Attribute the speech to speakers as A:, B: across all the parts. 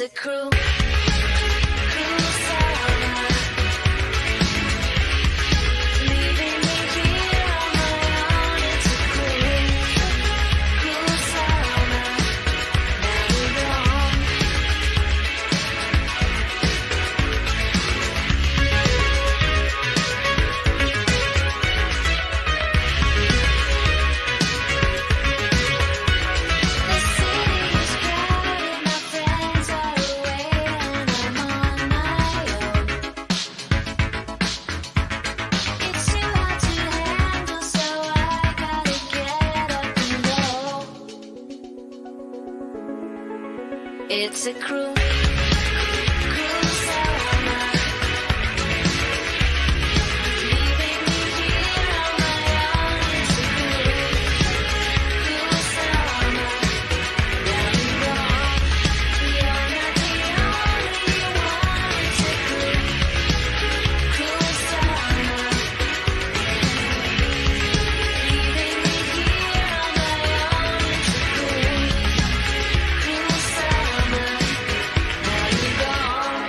A: It's a cruel summer, leaving me here on my own. It's a cruel summer, now you're gone. The city is crowded, my friends are away, and I'm on my own. It's too hard to handle, so I gotta get up and go. It's a cruel summer, leaving me here on my own. It's a cruel summer, now you're gone. You're not the only one. It's a cruel summer, leaving me here on my own. It's a cruel summer, now you're gone.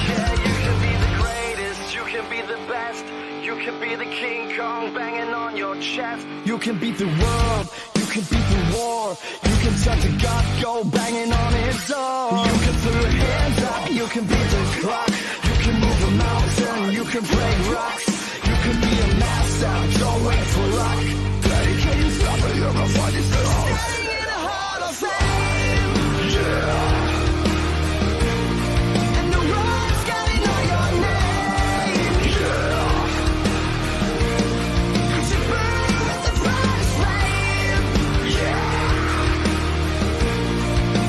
B: Yeah, you can be the greatest, you can be the best, you can be the King Kong banging on your chest. You can beat the world, you can beat the war, you can touch a god, go banging on his door. You can throw your hands up, you can beat the clock, you can move a mountain, you can break rocks, you can be a master, don't wait for luck. Daddy, can you stop it? You're gonna find yourself in the Hall of Fame. Yeah. And the world's gotta know your name. Yeah. 'Cause you burn with the brightest flame. Yeah.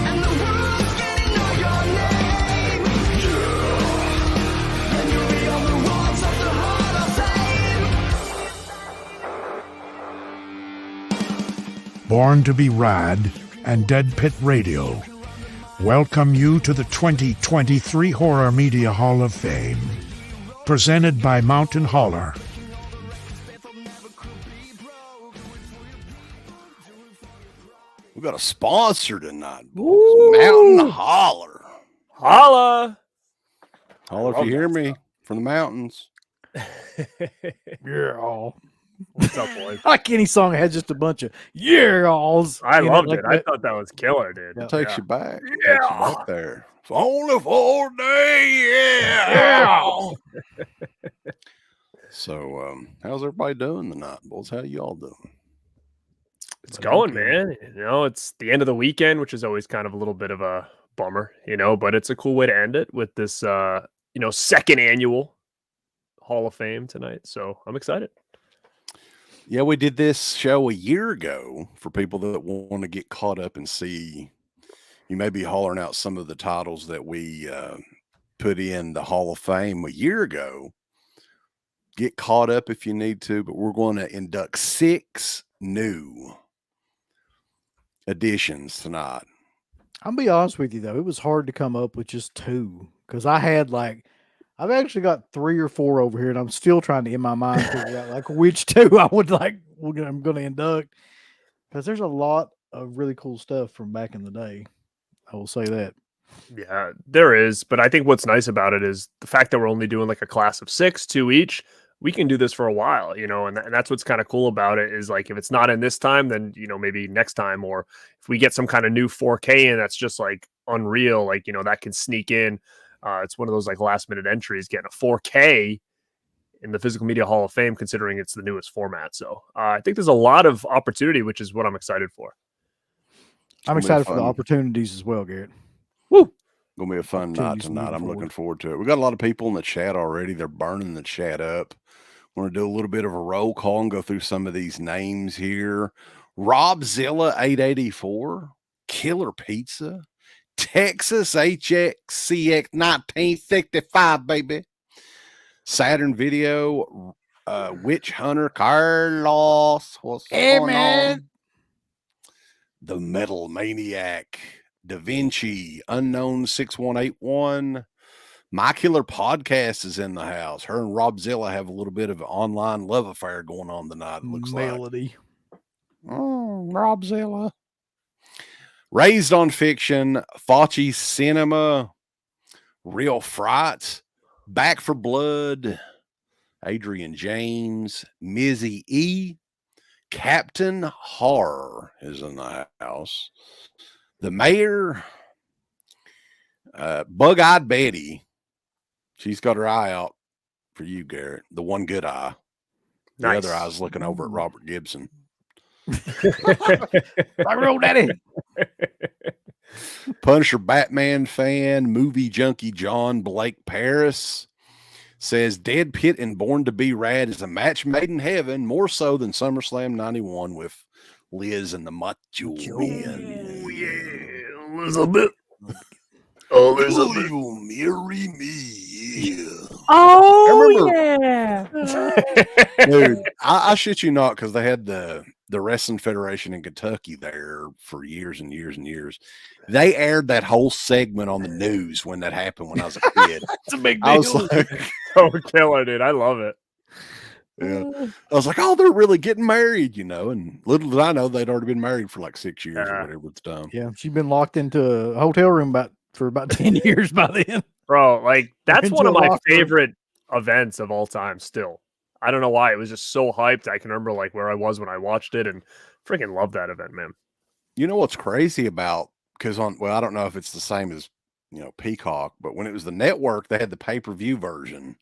B: And the world's gotta know your name. Yeah. And you'll be on the walls of the Hall of Fame.
C: Born2BeRad and RADpit Radio welcome you to the 2023 Horror Media Hall of Fame, presented by Mountain Holler.
D: We got a sponsor tonight. Boys. Mountain Holler.
E: Holla!
D: Holler if you hear me from the mountains.
F: Yeah.
E: What's up, boys?
F: I like any song that has just a bunch of yeah-alls.
E: I
F: in
E: loved
F: like
E: it. I
F: that.
E: thought that was killer, dude.
D: It takes you back. It
E: Yeah.
D: takes you back there. It's only for a day. Yeah. So, how's everybody doing tonight, boys? How y'all doing?
E: It's going, man. You know, it's the end of the weekend, which is always kind of a little bit of a bummer, you know, but it's a cool way to end it with this, second annual Hall of Fame tonight. So I'm excited.
D: Yeah, we did this show a year ago for people that want to get caught up and see. You may be hollering out some of the titles that we put in the Hall of Fame a year ago. Get caught up if you need to, but we're going to induct 6 new additions tonight.
F: I'll be honest with you though, it was hard to come up with just 2 because I've actually got 3 or 4 over here, and I'm still trying to in my mind figure out like which 2 I'm going to induct because there's a lot of really cool stuff from back in the day. I will say that.
E: Yeah, there is. But I think what's nice about it is the fact that we're only doing like a class of 6, 2 each. We can do this for a while, you know, and that's what's kind of cool about it is like if it's not in this time, then, you know, maybe next time, or if we get some kind of new 4K and that's just like unreal, like, you know, that can sneak in. It's one of those like last minute entries. Getting a 4K in the Physical Media Hall of Fame, considering it's the newest format. So I think there's a lot of opportunity, which is what I'm excited for.
F: I'm
D: gonna be
F: excited for the
D: fun.
F: opportunities as well, Garrett.
E: Woo!
D: Gonna be a fun night
F: Opportunities
D: tonight.
F: moving
D: I'm looking
F: forward.
D: forward to it. We got a lot of people in the chat already. They're burning the chat up. Want to do a little bit of a roll call and go through some of these names here. Robzilla 884, Killer Pizza, Texas HXCX 1965, baby. Saturn Video, Witch Hunter, Carlos. What's going on? The Metal Maniac, Da Vinci, Unknown 6181. My Killer Podcast is in the house. Her and Robzilla have a little bit of an online love affair going on tonight, it looks like.
F: Melody.
D: Robzilla. Raised on Fiction, Fauci Cinema, Real Fright, Back for Blood, Adrian James, Mizzy E, Captain Horror is in the house. The Mayor, Bug-Eyed Betty. She's got her eye out for you, Garrett. The one good eye. The
E: Nice.
D: other eye's looking over at Robert Gibson.
F: Rock and roll, daddy.
D: Punisher Batman fan, movie junkie John Blake Paris says Dead Pit and Born to Be Rad is a match made in heaven, more so than SummerSlam 91 with Liz and the Macho Man.
E: Oh, yeah, Elizabeth. Oh, Elizabeth.
D: Will you marry me? Yeah.
E: Oh,
D: yeah. Dude, I shit you not, because they had the Wrestling Federation in Kentucky there for years and years and years. They aired that whole segment on the news when that happened when I was a kid.
F: It's a big deal.
D: I was like,
E: Oh, killer, dude. I love it.
D: yeah. I was like, oh, they're really getting married, you know. And little did I know they'd already been married for like 6 years or whatever at the time.
F: Yeah, she's been locked into a hotel room for about 10 years by then.
E: Bro, like, that's
F: Into
E: one of
F: a
E: my
F: locker room.
E: favorite events of all time still. I don't know why. It was just so hyped. I can remember, like, where I was when I watched it and freaking love that event, man.
D: You know what's crazy about, because I don't know if it's the same as, Peacock, but when it was the network, they had the pay-per-view version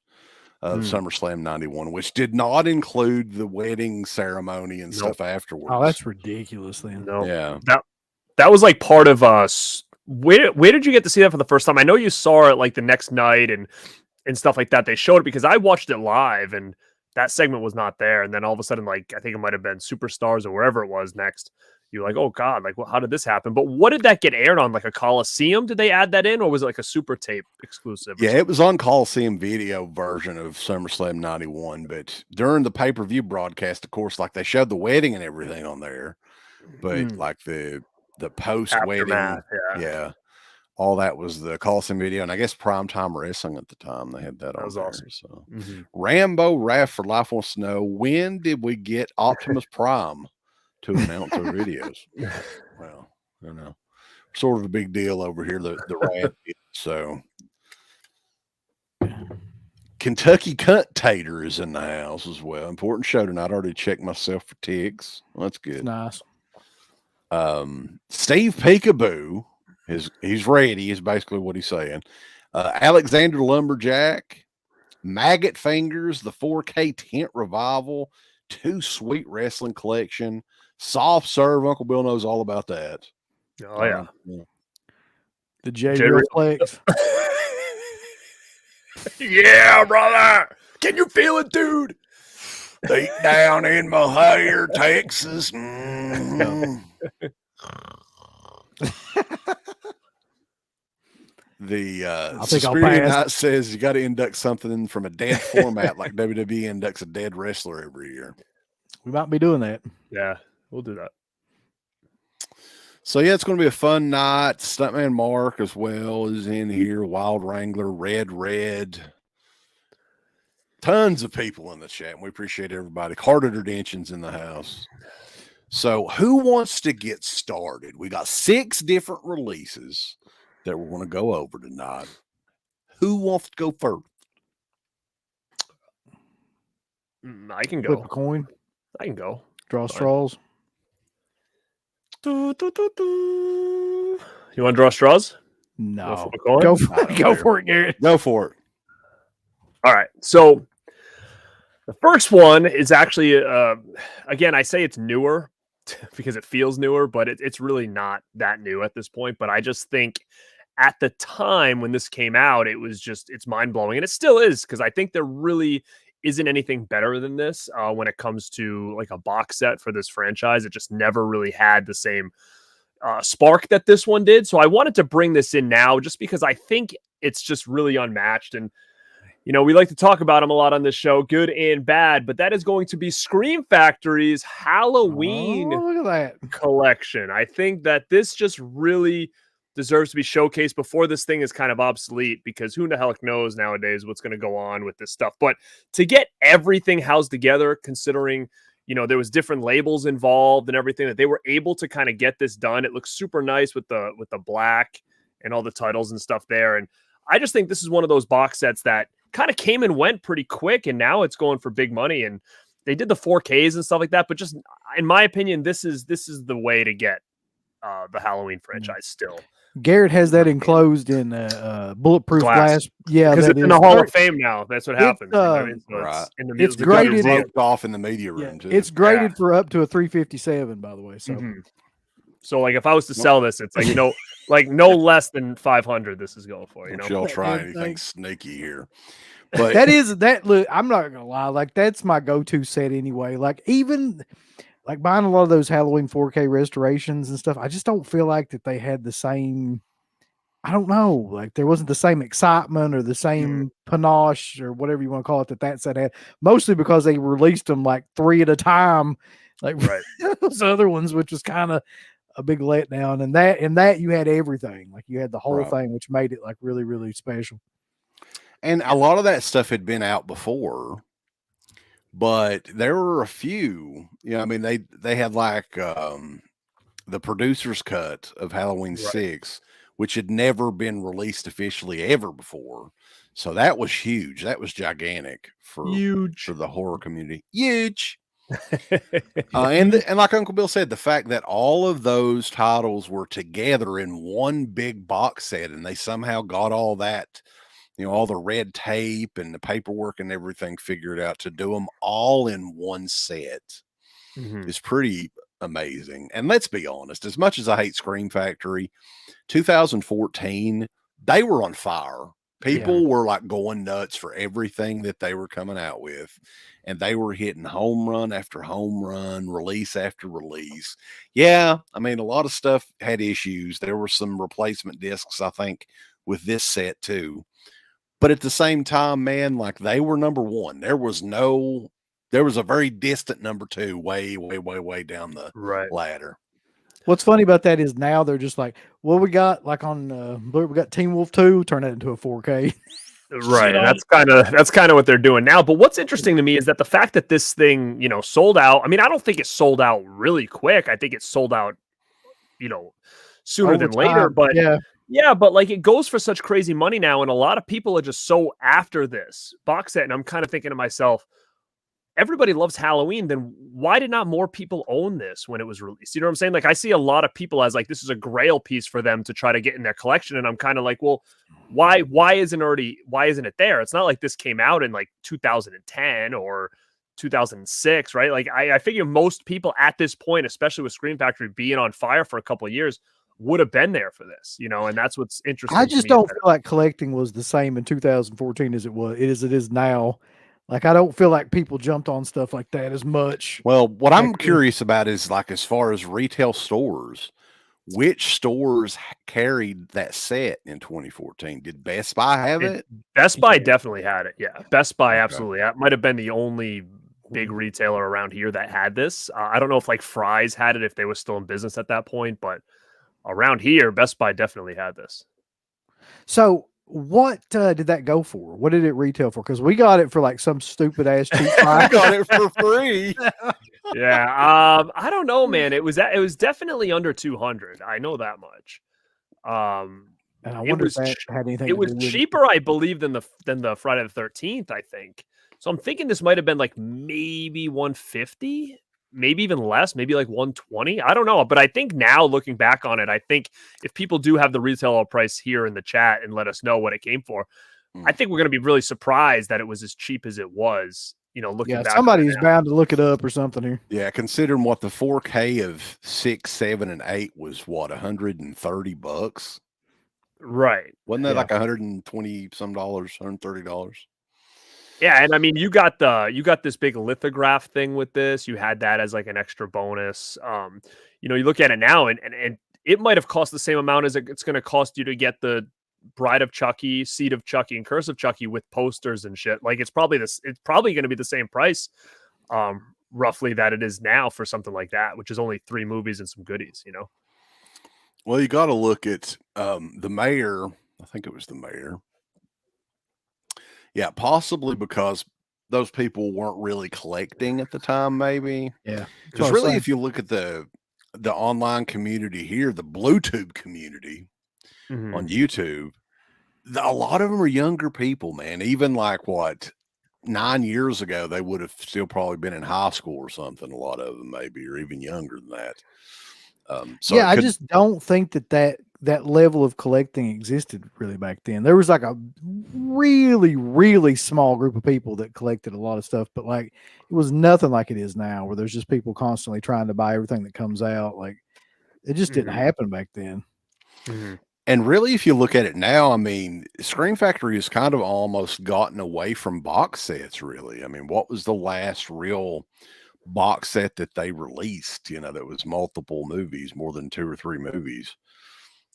D: of SummerSlam 91, which did not include the wedding ceremony and stuff afterwards.
F: Oh, that's ridiculous then.
E: No.
D: Yeah.
E: That was like part of us. Where did you get to see that for the first time? I know you saw it like the next night and stuff like that. They showed it because I watched it live and that segment was not there. And then all of a sudden, like, I think it might have been Superstars or wherever it was next. You're like, oh God, like, well, how did this happen? But what did that get aired on? Like a Coliseum? Did they add that in, or was it like a super tape exclusive?
D: Yeah, it was on Coliseum video version of SummerSlam 91, but during the pay-per-view broadcast, of course, like they showed the wedding and everything on there, but like the post-wedding,
E: Aftermath,
D: yeah, all that was the Coliseum video, and I guess Primetime Wrestling at the time, they had that on
E: was
D: there.
E: awesome.
D: So
E: Mm-hmm.
D: Rambo Raff for Life wants to know, when did we get Optimus Prime to announce our videos? Well, I don't know. Sort of a big deal over here, the RADpit. So Kentucky Cunt Tater is in the house as well. Important show tonight. I already checked myself for ticks. Well, that's good.
F: Nice.
D: Steve Peekaboo he's ready is basically what he's saying. Alexander Lumberjack, Maggot Fingers, the 4K Tent Revival, Too Sweet Wrestling Collection, Soft Serve. Uncle Bill knows all about that.
E: Oh yeah.
F: The J
E: J-
F: Reflex.
E: Yeah, brother. Can you feel it, dude?
D: Deep down in my hair, Texas. The
F: I think I'll
D: Suspirian
F: pass.
D: Knight says you got to induct something from a dead format like WWE inducts a dead wrestler every year.
F: We might be doing that.
E: Yeah, we'll do that.
D: So yeah, it's going to be a fun night. Stuntman Mark as well is in here. Wild Wrangler, Red. Tons of people in the chat. And we appreciate everybody. Carter Dention's in the house. So who wants to get started? We got 6 different releases that we're going to go over tonight. Who wants to go first?
E: I can
F: Flip a
E: go.
F: coin.
E: I can go.
F: Draw
E: Fine.
F: straws.
E: You want to draw straws?
F: No.
E: flip a coin?
F: Go
D: I
F: for
D: don't
F: it. Go
D: care.
F: for it, Garrett.
D: Go for it.
E: All right. So The first one is actually, again, I say it's newer because it feels newer, but it's really not that new at this point. But I just think at the time when this came out, it's mind blowing. And it still is, because I think there really isn't anything better than this when it comes to like a box set for this franchise. It just never really had the same spark that this one did. So I wanted to bring this in now just because I think it's just really unmatched. And we like to talk about them a lot on this show, good and bad, but that is going to be Scream Factory's Halloween
F: look at that
E: collection. I think that this just really deserves to be showcased before this thing is kind of obsolete, because who the hell knows nowadays what's going to go on with this stuff. But to get everything housed together, considering there was different labels involved and everything, that they were able to kind of get this done. It looks super nice with the black and all the titles and stuff there. And I just think this is one of those box sets that kind of came and went pretty quick, and now it's going for big money. And they did the 4Ks and stuff like that, but just in my opinion, this is the way to get the Halloween franchise still.
F: Garrett has that enclosed in bulletproof glass. Yeah,
E: because it's in the Hall of Fame now. That's what happens.
F: It's graded
D: off in the media room. Too.
F: It's graded for up to a 357, by the way. So,
E: so like if I was to sell this, it's like no less than 500. This is going for.
D: She'll try anything sneaky here. But
F: look, I'm not gonna lie. Like, that's my go-to set anyway. Like, even like buying a lot of those Halloween 4K restorations and stuff, I just don't feel like that they had the same. I don't know. Like, there wasn't the same excitement or the same panache or whatever you want to call it that set had. Mostly because they released them like 3 at a time, like those other ones, which was kind of a big letdown. And that you had everything. Like, you had the whole thing, which made it like really, really special.
D: And a lot of that stuff had been out before, but there were a few, I mean, they had like the producer's cut of Halloween 6, which had never been released officially ever before. So that was huge. That was gigantic for the horror community. Huge. And like Uncle Bill said, the fact that all of those titles were together in one big box set, and they somehow got all that, all the red tape and the paperwork and everything figured out to do them all in one set is pretty amazing. And let's be honest, as much as I hate Scream Factory, 2014, they were on fire. People were like going nuts for everything that they were coming out with, and they were hitting home run after home run, release after release. Yeah, I mean, a lot of stuff had issues. There were some replacement discs, I think, with this set too. But at the same time, man, like, they were number one. There was a very distant number 2, way, way, way, way down the ladder.
F: What's funny about that is now they're just like, well, we got like we got Teen Wolf 2, turn that into a 4K.
E: Right. And that's kind of what they're doing now. But what's interesting to me is that the fact that this thing, sold out. I mean, I don't think it sold out really quick. I think it sold out, sooner than later. But yeah, but like, it goes for such crazy money now, and a lot of people are just so after this box set. And I'm kind of thinking to myself, everybody loves Halloween, then why did not more people own this when it was released? You know what I'm saying? Like, I see a lot of people as like, this is a grail piece for them to try to get in their collection. And I'm kind of like, well, why isn't it there? It's not like this came out in like 2010 or 2006, right? Like, I figure most people at this point, especially with Scream Factory being on fire for a couple of years, would have been there for this, and that's what's interesting.
F: I just don't feel like collecting was the same in 2014 as it is now. Like, I don't feel like people jumped on stuff like that as much.
D: Well, what I'm curious about is, like, as far as retail stores, which stores carried that set in 2014? Did Best Buy have it?
E: Best Buy definitely had it. Yeah. Best Buy. Absolutely. That might've been the only big retailer around here that had this. I don't know if like Fry's had it, if they were still in business at that point, but around here, Best Buy definitely had this.
F: So what did that go for? What did it retail for? Because we got it for like some stupid ass cheap
D: I got it for free.
E: Yeah. I don't know, man. It was definitely under 200. I know that much.
F: And I wonder if that had anything.
E: It was cheaper, I believe, than the Friday the 13th, I think. So I'm thinking this might have been like maybe 150, maybe even less, maybe like 120. I don't know. But I think now, looking back on it, I think if people do have the retail price here in the chat and let us know what it came for, I think we're going to be really surprised that it was as cheap as it was, looking
F: Yeah,
E: back.
F: somebody's bound to look it up or something here.
D: Yeah, considering what the 4K of 6, 7, and 8 was, what, $130?
E: Right.
D: Wasn't that
F: Yeah.
D: like $120 some dollars, $130?
E: Yeah, and I mean, you got this big lithograph thing with this. You had that as like an extra bonus. You look at it now, and it might have cost the same amount as it's going to cost you to get the Bride of Chucky, Seed of Chucky, and Curse of Chucky with posters and shit. Like it's probably going to be the same price, roughly, that it is now for something like that, which is only 3 movies and some goodies.
D: Well, you got to look at the mayor. I think it was the mayor. Yeah, possibly because those people weren't really collecting at the time, maybe.
F: Yeah.
D: Because really, if you look at the online community here, the BlueTube community on YouTube, a lot of them are younger people, man. Even like 9 years ago, they would have still probably been in high school or something. A lot of them, maybe, or even younger than that. So
F: yeah, I just don't think that level of collecting existed really back then. There was like a really, really small group of people that collected a lot of stuff, but like it was nothing like it is now, where there's just people constantly trying to buy everything that comes out. Like it just didn't happen back then.
D: And really, if you look at it now, I mean, Scream Factory has kind of almost gotten away from box sets, really. I mean, what was the last real box set that they released, that was multiple movies, more than 2 or 3 movies?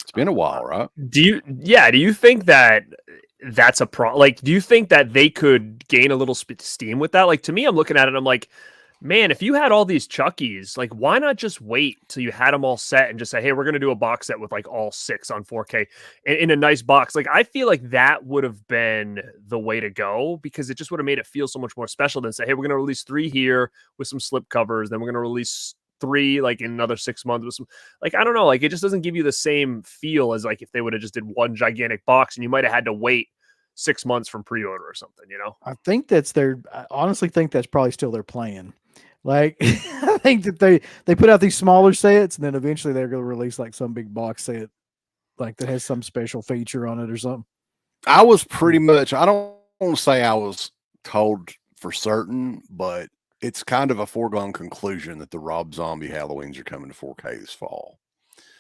D: It's been a while, right?
E: Do you think that that's a like, do you think that they could gain a little steam with that? Like, to me, I'm looking at it and I'm like, man, if you had all these Chuckies, like, why not just wait till you had them all set and just say, hey, we're going to do a box set with like all 6 on 4K in a nice box. Like, I feel like that would have been the way to go, because it just would have made it feel so much more special than say, hey, we're going to release 3 here with some slip covers. Then we're going to release 3 like in another 6 months with some, like, I don't know, like it just doesn't give you the same feel as like if they would have just did one gigantic box and you might have had to wait 6 months from pre-order or something,
F: I think I honestly think that's probably still their plan. Like I think that they put out these smaller sets and then eventually they're going to release like some big box set like that has some special feature on it or something.
D: I was pretty much, I don't want to say I was told for certain, but it's kind of a foregone conclusion that the Rob Zombie Halloweens are coming to 4K this fall.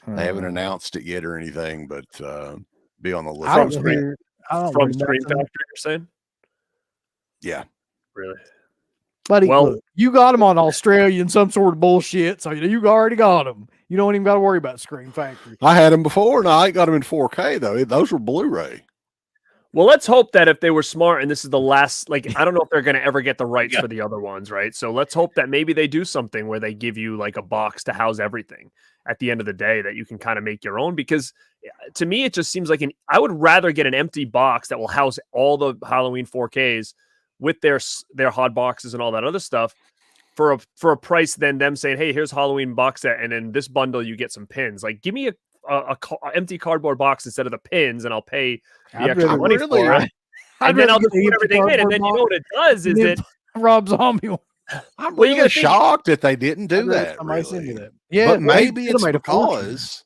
D: They haven't announced it yet or anything, but be on the list.
E: From Scream Factory, you're saying?
D: Yeah.
E: Really?
F: Buddy,
E: Well,
F: look, you got them on Australian some sort of bullshit, so you already got them. You don't even got to worry about Scream Factory.
D: I had them before, and I ain't got them in 4K though. Those were Blu-ray.
E: Well, let's hope that if they were smart and this is the last, like, I don't know if they're going to ever get the rights for the other ones, right? So let's hope that maybe they do something where they give you like a box to house everything at the end of the day that you can kind of make your own, because to me, it just seems like I would rather get an empty box that will house all the Halloween 4Ks with their hot boxes and all that other stuff for a price than them saying, hey, here's Halloween box set, and in this bundle you get some pins. Like, give me a empty cardboard box instead of the pins, and I'll pay the extra money for it. And then I'll just put everything in, and then you know what it does is it
F: Rob Zombie.
D: I'm really shocked that they didn't do that. Really.
F: Yeah,
D: but maybe it's because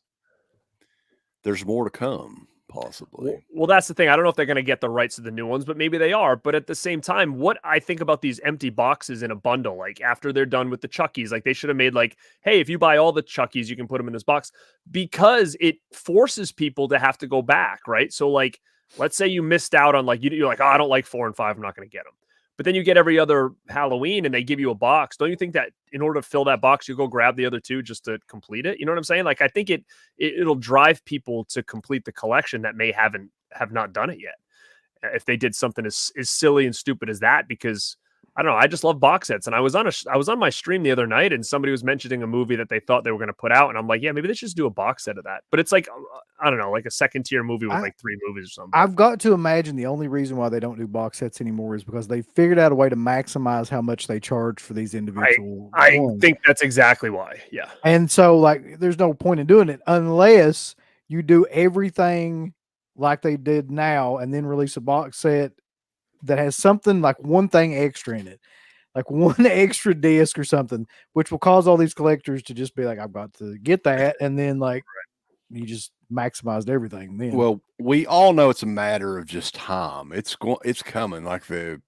D: there's more to come. Possibly.
E: Well, that's the thing. I don't know if they're going to get the rights to the new ones, but maybe they are. But at the same time, what I think about these empty boxes in a bundle, like after they're done with the Chuckies, like they should have made like, hey, if you buy all the Chuckies, you can put them in this box, because it forces people to have to go back, right? So like, let's say you missed out on like, you're like, oh, I don't like 4 and 5, I'm not going to get them. But then you get every other Halloween and they give you a box. Don't you think that in order to fill that box, you go grab the other 2 just to complete it? You know what I'm saying? Like, I think it'll drive people to complete the collection that may have not done it yet. If they did something as silly and stupid as that, because I don't know, I just love box sets. And I was on my stream the other night and somebody was mentioning a movie that they thought they were going to put out. And I'm like, yeah, maybe they should just do a box set of that. But it's like, I don't know, like a second tier movie with like 3 movies or something.
F: I've got to imagine the only reason why they don't do box sets anymore is because they figured out a way to maximize how much they charge for these individual
E: I
F: ones.
E: think that's exactly why. Yeah.
F: And so like, there's no point in doing it unless you do everything like they did now and then release a box set that has something like one thing extra in it, like one extra disc or something, which will cause all these collectors to just be like, I've got to get that. And then like you just maximized everything then.
D: Well, we all know it's a matter of just time. It's coming. Like the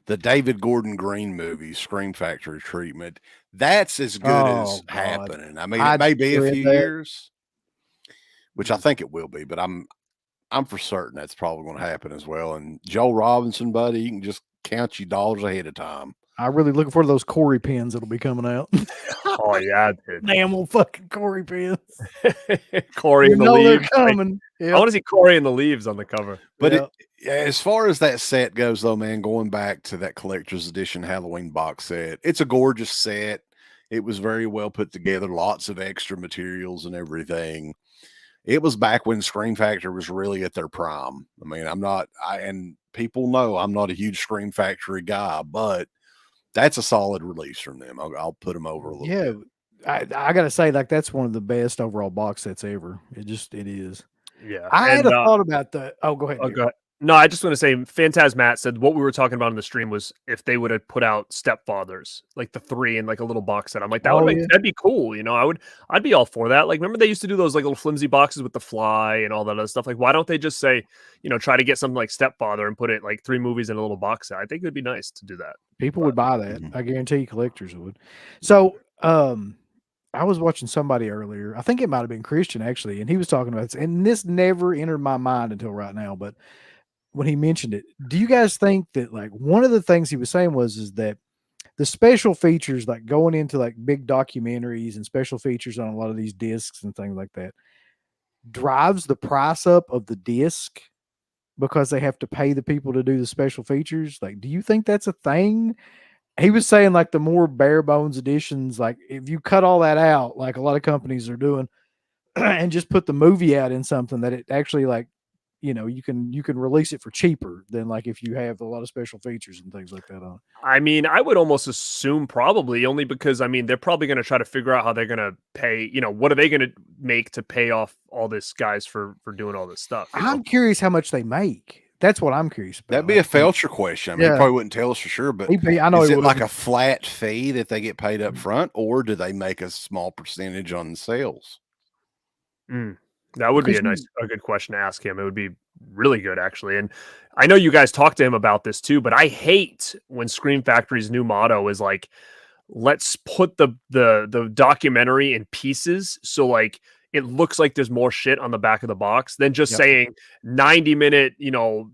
D: the David Gordon Green movie, Scream Factory treatment. That's as good as
F: Oh, God.
D: happening. I mean,
F: I
D: it may be a
F: read
D: few
F: that.
D: years, which I think it will be, but I'm for certain that's probably going to happen as well. And Joel Robinson, buddy, you can just count your dollars ahead of time.
F: I'm really looking forward to those Corey pins that'll be coming out.
E: Oh yeah, dude.
F: Damn old fucking Corey pins.
E: Corey
F: You
E: in the
F: know they're
E: leaves. Like,
F: coming.
E: I want to see Corey in the leaves on the cover.
D: But
F: Yep.
D: as far as that set goes, though, man, going back to that collector's edition Halloween box set, it's a gorgeous set. It was very well put together, lots of extra materials and everything. It was back when Scream Factory was really at their prime. I mean, and people know I'm not a huge Scream Factory guy, but that's a solid release from them. I'll put them over a little
F: Yeah.
D: bit.
F: I gotta say, like, that's one of the best overall box sets ever. It is.
E: Yeah.
F: I had
E: and,
F: a thought about that. Oh, go ahead.
E: Oh,
F: Gary.
E: go ahead. No, I just want to say, Matt said what we were talking about in the stream was if they would have put out Stepfathers, like the 3 in like a little box set. I'm like,
F: Oh, yeah.
E: that'd be cool. You know, I'd be all for that. Like, remember they used to do those like little flimsy boxes with the fly and all that other stuff. Like, why don't they just say, you know, try to get something like Stepfather and put it like 3 movies in a little box set? I think it'd be nice to do that.
F: People would buy that.
D: Mhm.
F: I guarantee you collectors would. So, I was watching somebody earlier. I think it might have been Christian actually, and he was talking about this, and this never entered my mind until right now. But when he mentioned it, do you guys think that like one of the things he was saying is that the special features, like going into like big documentaries and special features on a lot of these discs and things like that, drives the price up of the disc because they have to pay the people to do the special features? Like, do you think that's a thing? He was saying like the more bare bones editions, like if you cut all that out, like a lot of companies are doing, and just put the movie out in something that it actually like, you know, you can release it for cheaper than like if you have a lot of special features and things like that on.
E: I mean, I would almost assume probably only because I mean they're probably going to try to figure out how they're going to pay. You know, what are they going to make to pay off all this guys for doing all this stuff? You know?
F: I'm curious how much they make. That's what I'm curious about.
D: That'd be a Felcher question. I mean, he
F: Yeah.
D: probably wouldn't tell us for sure, but
F: I know
D: is
F: he
D: it like
F: wouldn't.
D: a flat fee that they get paid up front, or do they make a small percentage on sales?
E: That would be
F: Because
E: a good question to ask him. It would be really good actually. And I know you guys talked to him about this too, but I hate when Scream Factory's new motto is like, let's put the documentary in pieces. So like it looks like there's more shit on the back of the box than just
F: Yep.
E: saying 90-minute, you know,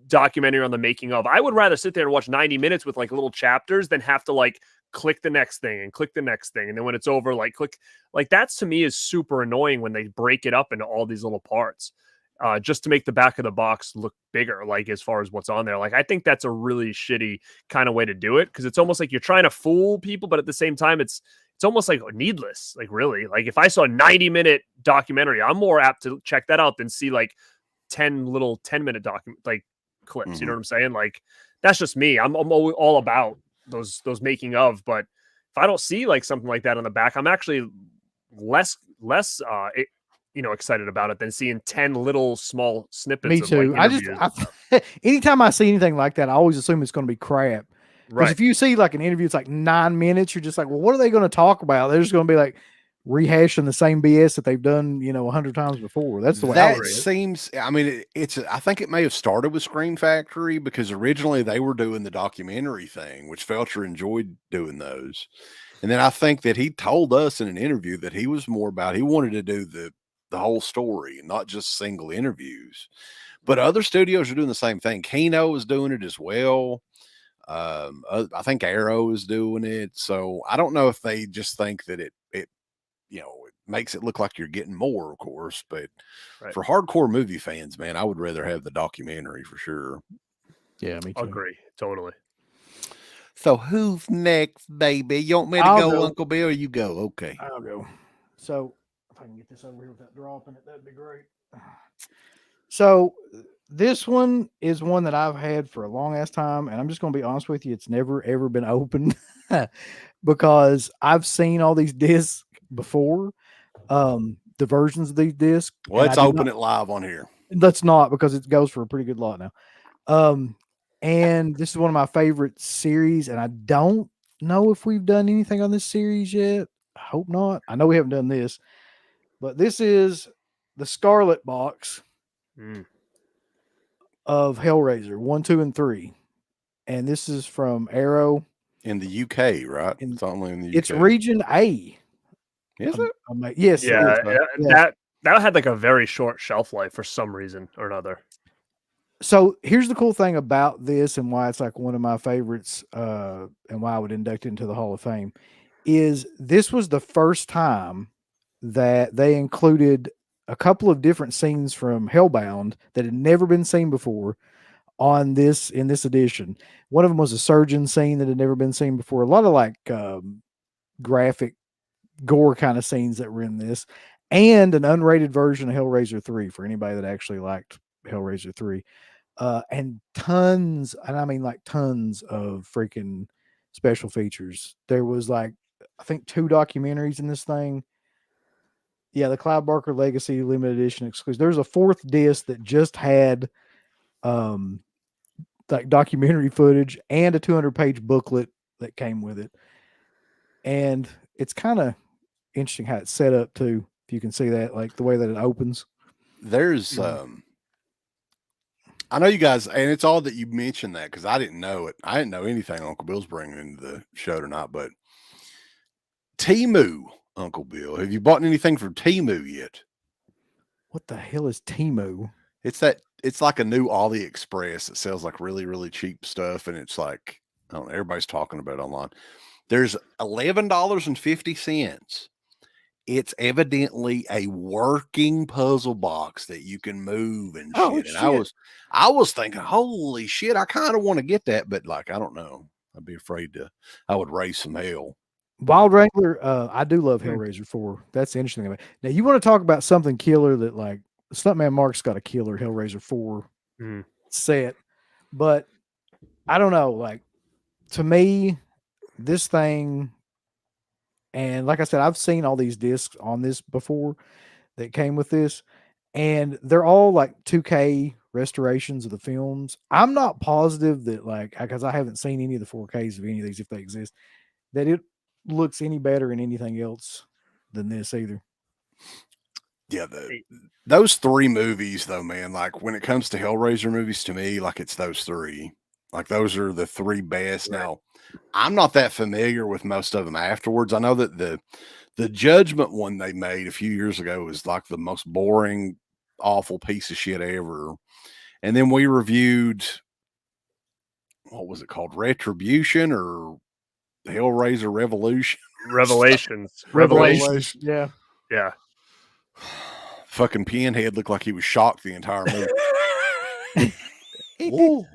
E: documentary on the making of. I would rather sit there and watch 90 minutes with like little chapters than have to like click the next thing and click the next thing. And then when it's over, like click, like that's to me is super annoying when they break it up into all these little parts. Just to make the back of the box look bigger, like as far as what's on there. Like, I think that's a really shitty kind of way to do it because it's almost like you're trying to fool people, but at the same time, it's almost like needless. Like, really, like if I saw a 90-minute documentary, I'm more apt to check that out than see like 10 little 10-minute like clips. You know what I'm saying? Like, that's just me. I'm all about those making of, but if I don't see like something like that on the back, I'm actually less excited about it than seeing 10 little small snippets.
F: Me
E: of,
F: too.
E: like,
F: Anytime I see anything like that, I always assume it's going to be crap. Because
E: right.
F: if you see like an interview, it's like 9 minutes. You're just like, well, what are they going to talk about? They're just going to be like rehashing the same BS that they've done, 100 times before. That's the way I
D: That
F: read it.
D: seems. I mean, I think it may have started with Scream Factory because originally they were doing the documentary thing, which Felcher enjoyed doing those. And then I think that he told us in an interview that he was more about he wanted to do the whole story and not just single interviews. But other studios are doing the same thing. Kino is doing it as well. I think Arrow is doing it. So I don't know if they just think that it makes it look like you're getting more, of course. But for hardcore movie fans, man, I would rather have the documentary for sure.
F: Yeah, me too.
E: Agree. Totally.
D: So who's next, baby? You want me to
F: I'll
D: go,
F: go.
D: Uncle Bill? Or you go. Okay.
F: I'll go. So if I can get this over here without dropping it, that'd be great. So this one is one that I've had for a long ass time, and I'm just going to be honest with you, it's never ever been opened because I've seen all these discs before, the versions of these discs.
D: Well, let's open it live on here.
F: Let's not, because it goes for a pretty good lot now. And this is one of my favorite series, and I don't know if we've done anything on this series yet. I hope not. I know we haven't done this, but this is the Scarlet Box of Hellraiser 1, 2, and 3. and this is from Arrow.
D: In the UK, right? It's only in the UK.
F: It's region A.
D: Is it?
F: Yes. it
E: Yeah,
F: is.
E: that had like a very short shelf life for some reason or another.
F: So here's the cool thing about this and why it's like one of my favorites, and why I would induct it into the Hall of Fame, is this was the first time that they included a couple of different scenes from Hellbound that had never been seen before in this edition. One of them was a surgeon scene that had never been seen before. A lot of like graphic gore kind of scenes that were in this, and an unrated version of Hellraiser 3 for anybody that actually liked Hellraiser 3. And tons, and I mean like tons of freaking special features. There was like, I think 2 documentaries in this thing. Yeah, the Clive Barker Legacy limited edition exclusive. There's a 4th disc that just had like documentary footage and a 200-page booklet that came with it. And it's kind of interesting how it's set up too. If you can see that, like the way that it opens.
D: There's I know you guys, and it's all that you mentioned that because I didn't know it. I didn't know anything Uncle Bill's bringing into the show tonight. But Temu, Uncle Bill, have you bought anything from Temu yet?
F: What the hell is Temu?
D: It's like a new AliExpress that sells like really, really cheap stuff, and it's like, I don't know, everybody's talking about it online. There's $11.50. It's evidently a working puzzle box that you can move and shit.
F: Oh,
D: and
F: shit.
D: I was thinking, holy shit, I kind of want to get that, but like, I don't know. I'd be afraid I would raise some hell.
F: Wild Wrangler, I do love Hellraiser 4. That's the interesting about it. Now, you want to talk about something killer that like Stuntman Mark's got a killer Hellraiser 4 set, but I don't know. Like, to me, this thing, and like I said, I've seen all these discs on this before that came with this, and they're all like 2K restorations of the films. I'm not positive that, like, because I haven't seen any of the 4Ks of any of these, if they exist, that it looks any better in anything else than this either.
D: Yeah, those 3 movies, though, man, like when it comes to Hellraiser movies, to me, like it's those 3. Like those are the 3 best. Right. Now, I'm not that familiar with most of them afterwards. I know that the Judgment one they made a few years ago was like the most boring, awful piece of shit ever. And then we reviewed, what was it called? Retribution or Hellraiser Revolution?
E: Revelations.
F: Yeah.
E: Yeah.
D: Fucking Pinhead looked like he was shocked the entire movie. Whoa.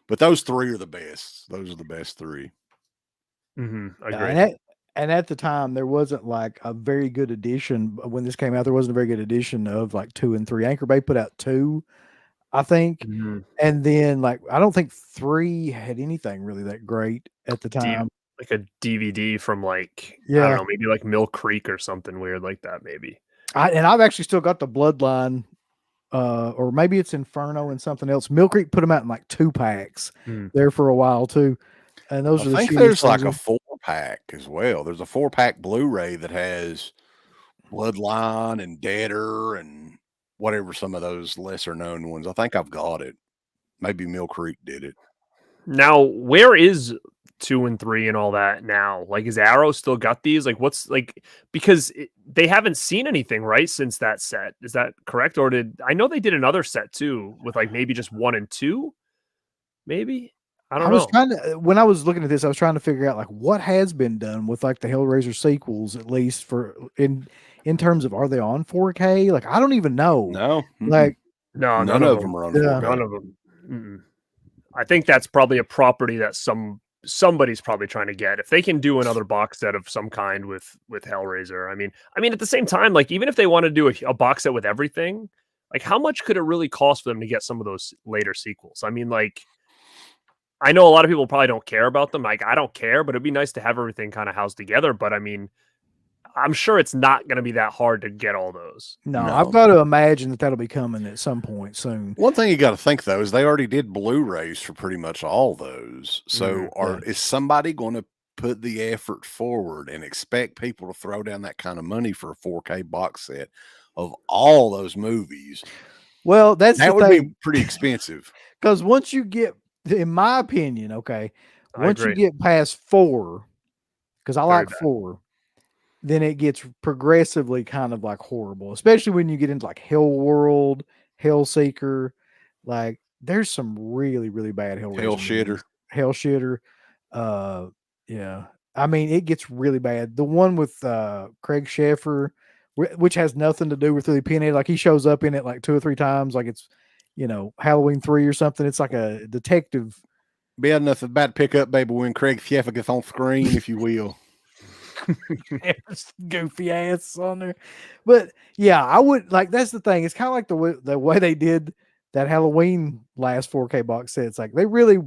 D: But those 3 are the best. Those are the best 3.
E: Agreed.
F: And at the time, there wasn't like a very good edition. When this came out, there wasn't a very good edition of like 2 and 3. Anchor Bay put out 2, I think. And then like, I don't think 3 had anything really that great at the time.
E: Like a DVD from like, I
F: Yeah.
E: don't know, maybe like Mill Creek or something weird like that, maybe.
F: I've actually still got the Bloodline, or maybe it's Inferno and something else. Mill Creek put them out in like 2 packs there for a while too. And those are the
D: I think there's like a 4-pack as well. There's a 4-pack Blu-ray that has Bloodline and Deader and whatever some of those lesser known ones. I think I've got it. Maybe Mill Creek did it.
E: Now, where is 2 and 3 and all that now? Like, is Arrow still got these? Like, what's like, because they haven't seen anything, right, since that set. Is that correct? Or I know they did another set too with like maybe just 1 and 2, maybe. I don't know.
F: When I was looking at this, I was trying to figure out like what has been done with like the Hellraiser sequels, at least for in terms of, are they on 4K? Like, I don't even know.
D: No,
F: like
E: no,
D: none of them are on 4K.
E: None of them. I think that's probably a property that somebody's probably trying to get. If they can do another box set of some kind with Hellraiser, I mean, at the same time, like even if they want to do a box set with everything, like how much could it really cost for them to get some of those later sequels? I mean, like, I know a lot of people probably don't care about them. Like, I don't care, but it'd be nice to have everything kind of housed together. But I mean, I'm sure it's not going to be that hard to get all those.
F: No, I've got to imagine that that'll be coming at some point soon.
D: One thing you got to think though is they already did Blu-rays for pretty much all those. So is somebody going to put the effort forward and expect people to throw down that kind of money for a 4K box set of all those movies?
F: Well, that
D: would be pretty expensive.
F: Because once you get in my opinion, okay,
E: I
F: once you
E: agree.
F: get past 4, because I
E: Very
F: like
E: bad.
F: 4, then it gets progressively kind of like horrible, especially when you get into like Hell World, Hellseeker. Like, there's some really, really bad Hellraiser
D: Hell shitter.
F: movies. Hell shitter. Uh, yeah. I mean, it gets really bad. The one with Craig Sheffer, which has nothing to do with really Pinhead. Like, he shows up in it like 2 or 3 times, like it's, Halloween 3 or something. It's like a detective.
D: Bad enough about to pick up, baby, when Craig Sheffer gets on screen, if you will.
F: Goofy ass on there. But yeah, I would like, that's the thing. It's kind of like the way they did that Halloween last 4K box set. It's like they really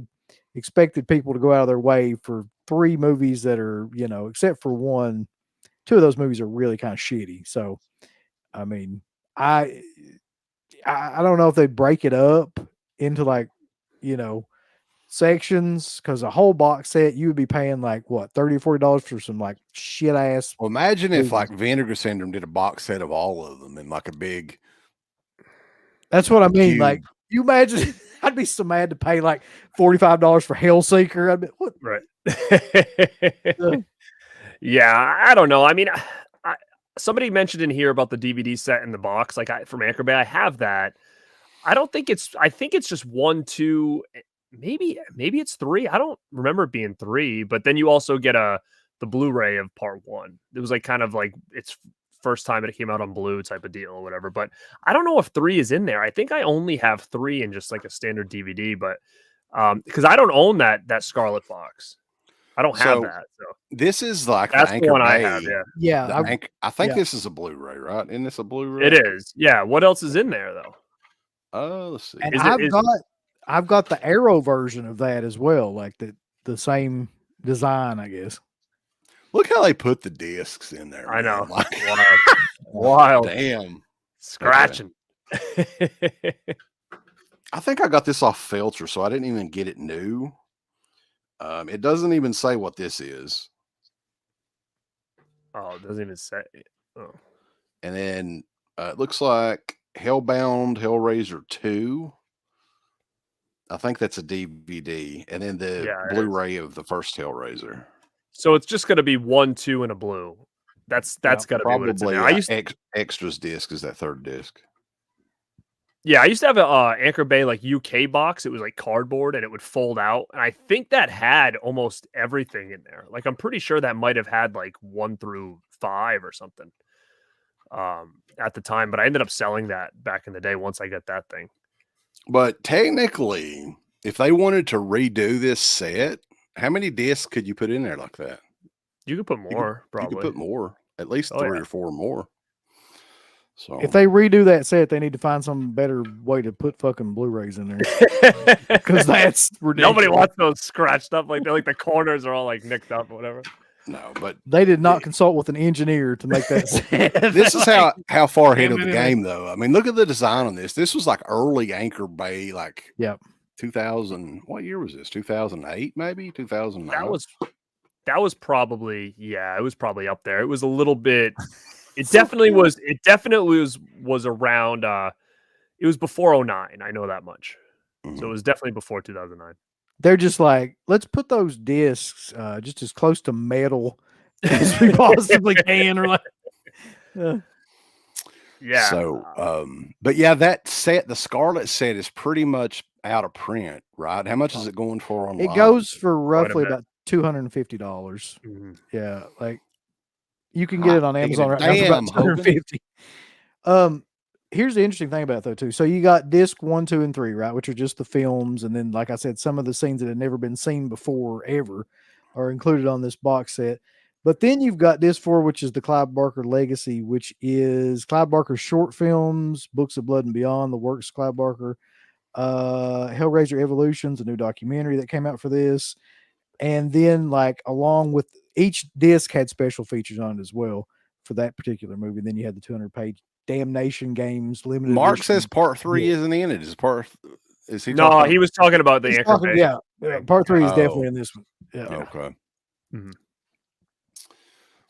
F: expected people to go out of their way for 3 movies that are, except for 1, 2 of those movies are really kind of shitty. So, I mean, I don't know if they break it up into like, sections, because a whole box set you would be paying like what, $30 or $40 for some like shit ass.
D: Well, imagine if like
F: movies.
D: Vinegar Syndrome did a box set of all of them in like a big.
F: That's what I mean.
D: cube.
F: Like, you imagine, I'd be so mad to pay like $45 for Hellseeker. I'd be, what?
E: Right.
F: Uh,
E: Yeah, I don't know. I mean, somebody mentioned in here about the DVD set in the box, like from Anchor Bay. I have that. I think it's just 1, 2, maybe it's 3. I don't remember it being 3, but then you also get the Blu-ray of part 1. It was like kind of like its first time it came out on blue type of deal or whatever. But I don't know if 3 is in there. I think I only have 3 in just like a standard DVD, but because I don't own that Scarlet box. I don't have
D: So,
E: that. So
D: This is like
E: that's
D: the
E: the
D: Anchor
E: one I
D: Bay.
E: have. Yeah,
F: yeah,
D: I think
F: yeah.
D: this is a Blu-ray, right? Isn't this a Blu-ray?
E: it is. Yeah. What else is in there though?
D: Let's see.
F: And
E: Is
F: I've got the Arrow version of that as well, like the same design, I guess.
D: Look how they put the discs in there.
E: I know.
D: man. Like,
E: Wild.
D: damn.
E: Scratching.
D: I think I got this off Felcher, so I didn't even get it new. It doesn't even say what this is.
E: Oh, it doesn't even say. Oh.
D: And then it looks like Hellbound Hellraiser 2. I think that's a DVD. And then the
E: Yeah, it
D: Blu-ray of the first Hellraiser.
E: So it's just going to be 1, 2, and a blue. That's got to be what it's in
D: Probably
E: there. I used
D: extras disc is that third disc.
E: I used to have a Anchor Bay like UK box. It was like cardboard and it would fold out. And I think that had almost everything in there. Like I'm pretty sure that might have had like 1 through 5 or something at the time. But I ended up selling that back in the day once I got that thing.
D: But technically, if they wanted to redo this set, how many discs could you put in there like that?
E: You could put more, probably.
D: You could put more, at least 3 or 4 more. So
F: If they redo that set, they need to find some better way to put fucking Blu-rays in there, because that's ridiculous.
E: Nobody wants those scratched up like the corners are all like nicked up or whatever.
D: no, but
F: They did not consult with an engineer to make that set.
D: this is how far ahead of the game, though. I mean, look at the design on this. This was like early Anchor Bay, like
F: Yep.
D: 2000. What year was this? 2008, maybe 2009.
E: That was probably, yeah, it was probably up there. It was a little bit. It definitely was around. It was before 09. I know that much. So it was definitely before 2009.
F: They're just like, let's put those discs just as close to metal as we possibly can, or like,
E: Yeah.
D: So, but yeah, that set, the Scarlet set, is pretty much out of print, right? How much is it going for online?
F: it goes for
E: Quite a
F: roughly
E: bit.
F: about $250.
E: Mhm.
F: Yeah, like you can get it on
D: Hot
F: Amazon right now
D: damn,
F: for about
D: Hogan.
F: $250. Here's the interesting thing about it though too. So you got disc 1, 2, and 3, right, which are just the films, and then like I said, some of the scenes that had never been seen before ever are included on this box set. But then you've got disc 4, which is the Clive Barker Legacy, which is Clive Barker's short films, Books of Blood and Beyond, the works of Clive Barker, Hellraiser Evolutions, a new documentary that came out for this. And then, like, along with each disc had special features on it as well for that particular movie. And then you had the 200-page Damnation Games limited
D: Mark
F: edition.
D: says part 3
F: Yeah.
D: isn't in it. Is he?
E: No,
D: talking-
E: he was talking about the
F: He's
E: Anchor
F: talking-
E: Bay.
F: yeah, part 3 is
D: Oh.
F: definitely in this one. Yeah.
D: Okay.
E: Mhm.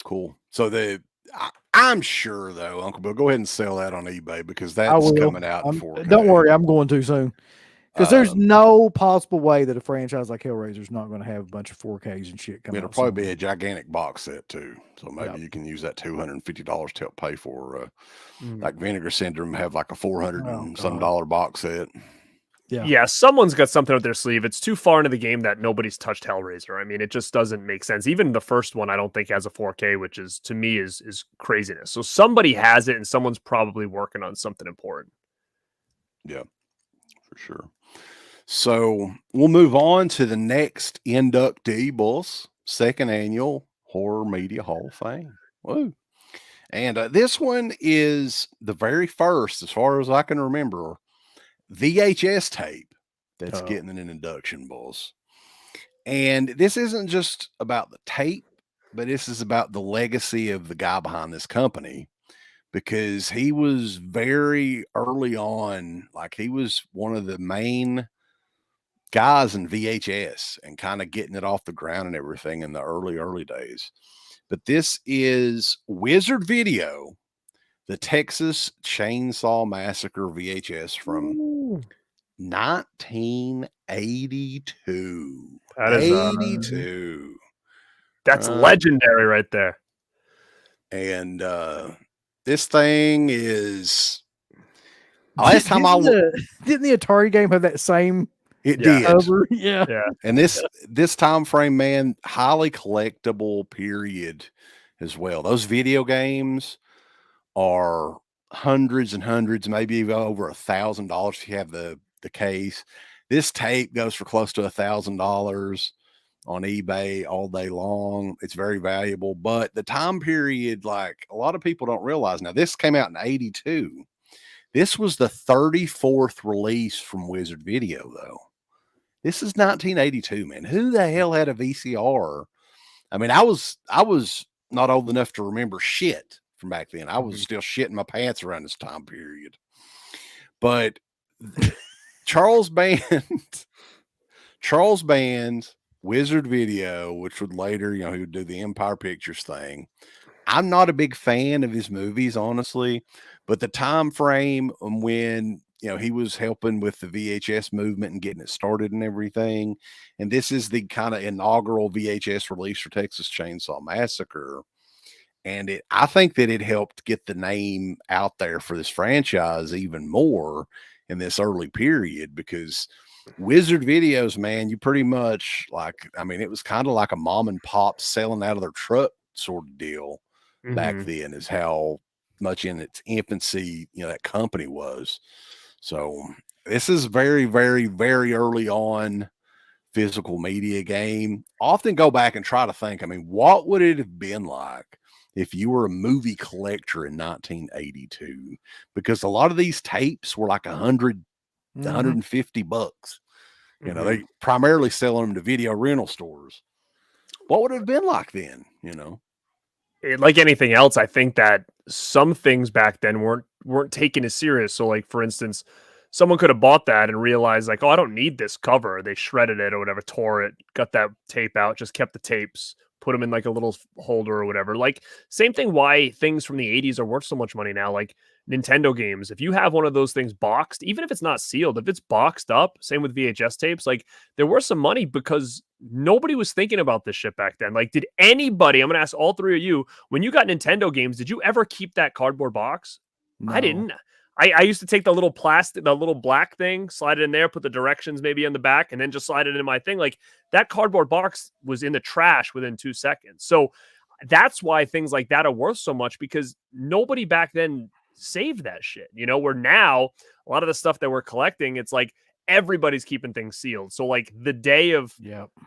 D: Cool. So I'm sure though, Uncle Bill, go ahead and sell that on eBay because
F: I
D: that's
F: will.
D: coming out in 4K.
F: Don't worry, I'm going to soon. Because there's no possible way that a franchise like Hellraiser is not going to have a bunch of 4Ks and shit coming
D: It'll
F: out
D: probably be
F: somewhere.
D: a gigantic box set too. So maybe
F: Yep.
D: you can use that $250 to help pay for
E: Mm.
D: like Vinegar Syndrome have like a 400
F: Oh,
D: and some
F: God.
D: dollar box set.
F: Yeah.
E: Yeah, someone's got something up their sleeve. It's too far into the game that nobody's touched Hellraiser. I mean, it just doesn't make sense. Even the first one, I don't think has a 4K, which is to me is craziness. So somebody has it, and someone's probably working on something important.
D: Yeah, for sure. So we'll move on to the next inductee, boss. Second annual Horror Media Hall of Fame. Woo. And this one is the very first, as far as I can remember, VHS tape that's
F: Oh.
D: getting an induction, boss. And this isn't just about the tape, but this is about the legacy of the guy behind this company, because he was very early on, like he was one of the main guys in VHS and kind of getting it off the ground and everything in the early days. But this is Wizard Video, the Texas Chainsaw Massacre VHS from 1982.
E: That is
D: 82.
E: that's legendary right there.
D: And this thing is last time
F: didn't the Atari game have that same
D: it
E: Yeah.
D: did.
F: cover? Yeah.
E: Yeah.
D: And this time frame, man, highly collectible period as well. Those video games are hundreds and hundreds, maybe even over $1,000 if you have the case. This tape goes for close to $1,000 on eBay all day long. It's very valuable, but the time period, like a lot of people don't realize now, this came out in 82. This was the 34th release from Wizard Video, though. This is 1982, man. Who the hell had a VCR? I mean, I was not old enough to remember shit from back then. I was still shitting my pants around this time period. But Charles Band's Wizard Video, which would later, he would do the Empire Pictures thing. I'm not a big fan of his movies, honestly, but the time frame when he was helping with the VHS movement and getting it started and everything. And this is the kind of inaugural VHS release for Texas Chainsaw Massacre. And I think that it helped get the name out there for this franchise even more in this early period, because Wizard Videos, man, you pretty much it was kind of like a mom and pop selling out of their truck sort of deal back then, is how much in its infancy, that company was. So this is very, very, very early on physical media game. Often go back and try to think, what would it have been like if you were a movie collector in 1982? Because a lot of these tapes were like $100 to $150. They primarily selling them to video rental stores. What would it have been like then?
E: Like anything else, I think that some things back then weren't taken as serious. So, like for instance, someone could have bought that and realized, like, oh, I don't need this cover. They shredded it or whatever, tore it, got that tape out, just kept the tapes, put them in like a little holder or whatever. Like same thing. Why things from the 80s are worth so much money now, like Nintendo games. If you have one of those things boxed, even if it's not sealed, if it's boxed up, same with VHS tapes, like they're worth some money because nobody was thinking about this shit back then. Like, did anybody, I'm going to ask all three of you, when you got Nintendo games, did you ever keep that cardboard box?
F: No.
E: I didn't. I used to take the little plastic, the little black thing, slide it in there, put the directions maybe in the back, and then just slide it in my thing. Like that cardboard box was in the trash within 2 seconds. So that's why things like that are worth so much, because nobody back then saved that shit. Where now a lot of the stuff that we're collecting, it's like everybody's keeping things sealed. So like the day of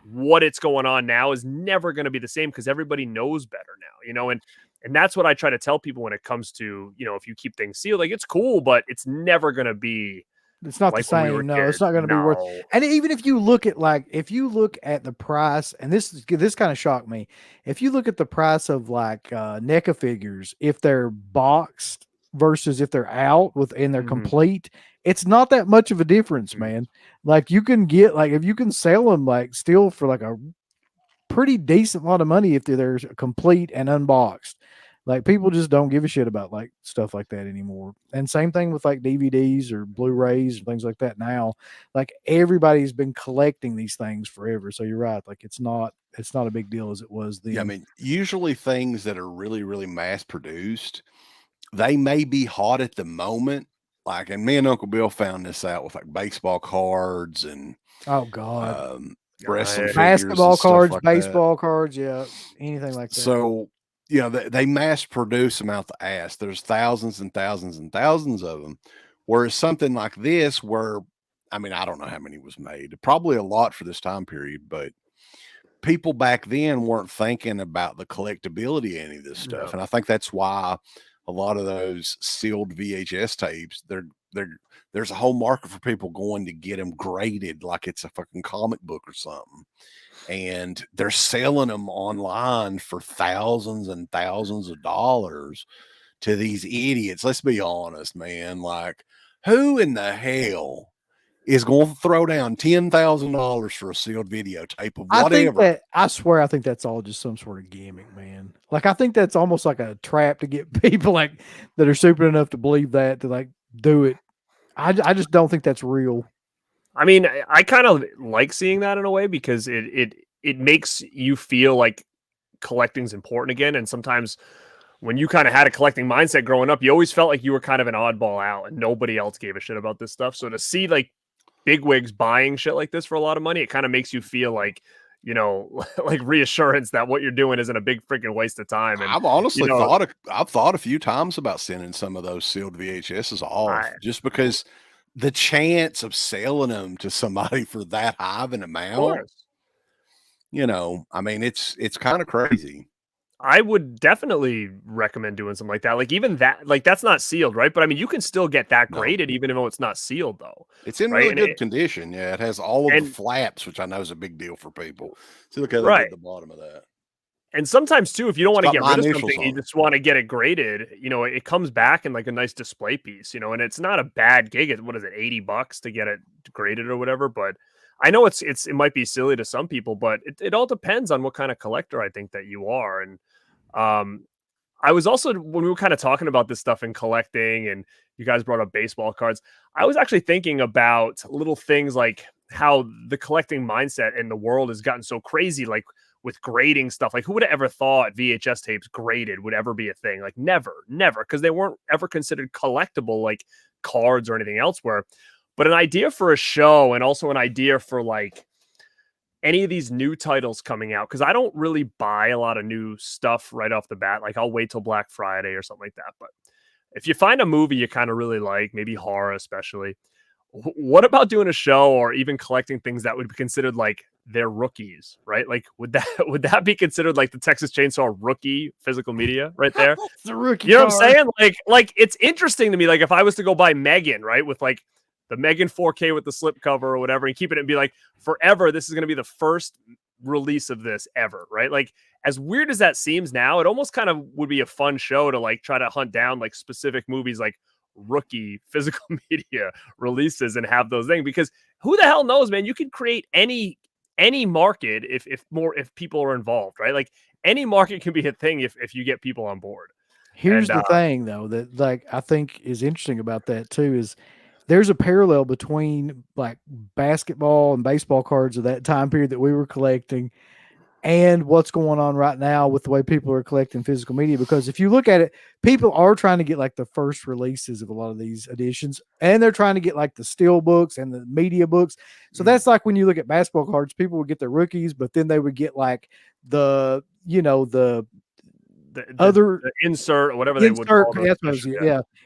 E: what it's going on now is never going to be the same because everybody knows better now, and that's what I try to tell people when it comes to, if you keep things sealed, like it's cool, but it's never going to be.
F: It's not
E: like
F: the same. No, it's not going to be worth. And even if you look at the price, and this kind of shocked me. If you look at the price of like NECA figures, if they're boxed versus if they're out and they're complete, it's not that much of a difference, man. Like you can get, like, if you can sell them like still for like a pretty decent lot of money if they're complete and unboxed. Like people just don't give a shit about like stuff like that anymore. And same thing with like DVDs or Blu-rays and things like that now. Like everybody's been collecting these things forever. So you're right. Like it's not a big deal as it was then.
D: Yeah, I mean, usually things that are really, really mass produced, they may be hot at the moment. Like, and me and Uncle Bill found this out with like baseball cards and
F: Oh God.
D: wrestling figures,
F: Basketball
D: and stuff
F: cards,
D: like that.
F: baseball cards, yeah, anything like that.
D: So, you know, they mass produce them out the ass. There's thousands and thousands and thousands of them. Whereas something like this, where, I mean, I don't know how many was made, probably a lot for this time period, but people back then weren't thinking about the collectability of any of this stuff.
E: No.
D: And I think that's why a lot of those sealed VHS tapes, there's a whole market for people going to get them graded like it's a fucking comic book or something. And they're selling them online for thousands and thousands of dollars to these idiots. Let's be honest, man. Like, who in the hell is going to throw down $10,000 for a sealed videotape of whatever?
F: I swear, I think that's all just some sort of gimmick, man. Like, I think that's almost like a trap to get people like that are stupid enough to believe that to like do it. I just don't think that's real.
E: I mean, I kind of like seeing that in a way because it makes you feel like collecting's important again. And sometimes when you kind of had a collecting mindset growing up, you always felt like you were kind of an oddball out and nobody else gave a shit about this stuff. So to see like bigwigs buying shit like this for a lot of money, it kind of makes you feel like, you know, like reassurance that what you're doing isn't a big freaking waste of time. And
D: I've honestly
E: you know,
D: I've thought a few times about sending some of those sealed VHSs off just because the chance of selling them to somebody for that high of an amount, you know, I mean, it's kind of crazy.
E: I would definitely recommend doing something like that. Like even that, like that's not sealed, right? But I mean, you can still get that graded even though it's not sealed, though.
D: It's in
E: right?
D: really good condition. Yeah, it has all of the flaps, which I know is a big deal for people. See, look how they did the bottom of that.
E: And sometimes too, if you don't want to get rid of something, you
D: on
E: just want to get it graded. You know, it comes back in like a nice display piece. You know, and it's not a bad gig. What is it, $80 to get it graded or whatever? But I know it might be silly to some people, but it all depends on what kind of collector I think that you are. And I was also, when we were kind of talking about this stuff and collecting, and you guys brought up baseball cards, I was actually thinking about little things like how the collecting mindset in the world has gotten so crazy, like with grading stuff. Like, who would have ever thought VHS tapes graded would ever be a thing? Like, never, because they weren't ever considered collectible like cards or anything else were. But an idea for a show, and also an idea for like any of these new titles coming out, because I don't really buy a lot of new stuff right off the bat. Like, I'll wait till Black Friday or something like that. But if you find a movie you kind of really like, maybe horror especially, what about doing a show or even collecting things that would be considered like they're rookies, right? Like, would that be considered like the Texas Chainsaw rookie physical media right there?
F: It's a rookie.
E: You know what I'm saying? Like it's interesting to me. Like, if I was to go buy Megan, right, with like the Megan 4K with the slip cover or whatever, and keep it and be like, forever, this is going to be the first release of this ever, right? Like, as weird as that seems now, it almost kind of would be a fun show to like try to hunt down like specific movies, like rookie physical media releases, and have those things, because who the hell knows, man? You could create any market if people are involved, right? Like, any market can be a thing if you get people on board.
F: Here's the thing though, that like I think is interesting about that too, is there's a parallel between like basketball and baseball cards of that time period that we were collecting and what's going on right now with the way people are collecting physical media. Because if you look at it, people are trying to get like the first releases of a lot of these editions, and they're trying to get like the steel books and the media books. So that's like when you look at basketball cards, people would get the rookies, but then they would get like the other
E: insert or whatever they would call those.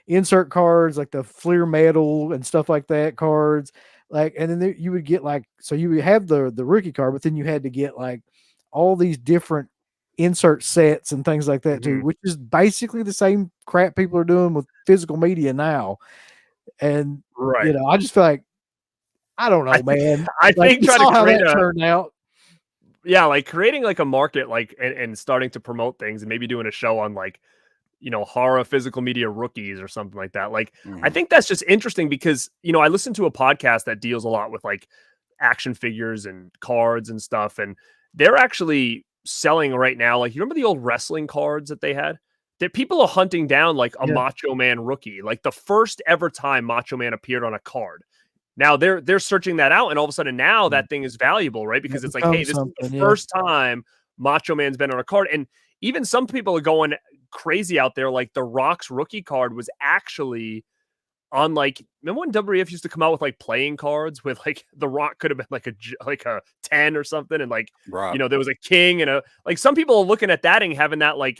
F: Insert cards, like the Fleer metal and stuff like that cards. Like, and then you would get like, so you would have the rookie card, but then you had to get like all these different insert sets and things like that too, which is basically the same crap people are doing with physical media now. And you know, I just feel like, I don't know, man.
E: I think trying to create
F: that turned out.
E: Yeah, like creating like a market, like and starting to promote things, and maybe doing a show on like, you know, horror physical media rookies or something like that. Like, I think that's just interesting because, you know, I listen to a podcast that deals a lot with like action figures and cards and stuff, and they're actually selling right now. Like, you remember the old wrestling cards that they had? that people are hunting down like a
F: Yeah.
E: Macho Man rookie, like the first ever time Macho Man appeared on a card. Now they're searching that out, and all of a sudden now that thing is valuable, right? Because it's like, hey,
F: becomes
E: this is the
F: something, yeah.
E: first time Macho Man's been on a card, and even some people are going crazy out there. Like the Rock's rookie card was actually on, like, remember when WWF used to come out with like playing cards with like the Rock could have been like a 10 or something, and like
D: Right.
E: there was a king and a, like, some people are looking at that and having that like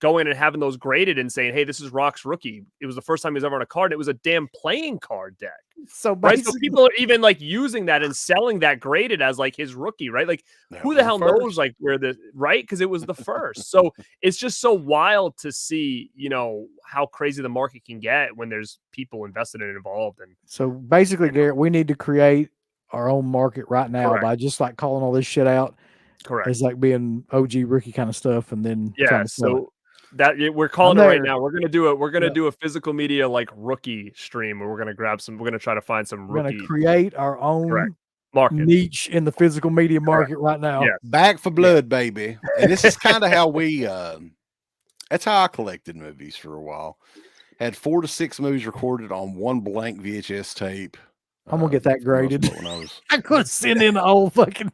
E: going and having those graded and saying, hey, this is Rock's rookie. It was the first time he was ever on a card. It was a damn playing card deck.
F: So
E: Right. So
F: basically,
E: people are even like using that and selling that graded as like his rookie, right? Like who the hell knows like where the right? Because it was the first. So it's just so wild to see, how crazy the market can get when there's people invested and involved. And
F: so basically, Garrett, we need to create our own market right now
E: Correct.
F: by just like calling all this shit out.
E: correct.
F: It's like being OG rookie kind of stuff, and then
E: Yeah.
F: trying to sell it.
E: So that we're calling it
F: I'm
E: right
F: there.
E: now. We're gonna do it. We're gonna
F: Yeah.
E: do a physical media like rookie stream where we're gonna grab some. We're gonna try to find some
F: We're
E: rookie
F: gonna create our own
E: Correct. market.
F: niche in the physical media market right now.
E: Yeah.
D: Back for blood, baby. And this is kind of how we that's how I collected movies for a while. Had 4 to 6 movies recorded on one blank VHS tape.
F: I'm gonna get that
D: for most of
F: graded.
D: it when I was
F: I could send in the old fucking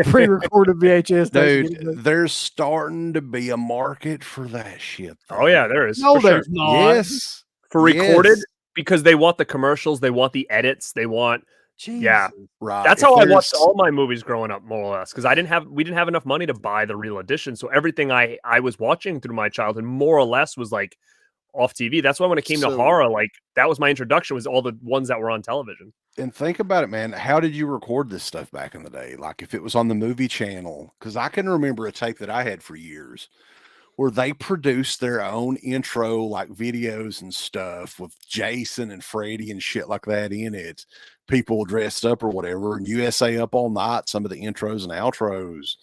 F: pre-recorded VHS.
D: dude, there's starting to be a market for that shit.
E: Oh yeah, there is.
F: No,
E: for sure.
F: there's not.
D: Yes.
E: For recorded,
D: Yes.
E: because they want the commercials, they want the edits, they want. Yeah.
F: Jesus.
D: Right.
E: That's
D: If
E: how I
D: there's-
E: watched all my movies growing up, more or less, because we didn't have enough money to buy the real edition. So everything I was watching through my childhood, more or less, was like off TV. That's why when it came to
D: So-
E: horror, like that was my introduction, was all the ones that were on television.
D: And think about it, man. How did you record this stuff back in the day? Like if it was on the movie channel, because I can remember a tape that I had for years where they produced their own intro, like videos and stuff with Jason and Freddy and shit like that in it. People dressed up or whatever, and USA Up All Night, some of the intros and outros,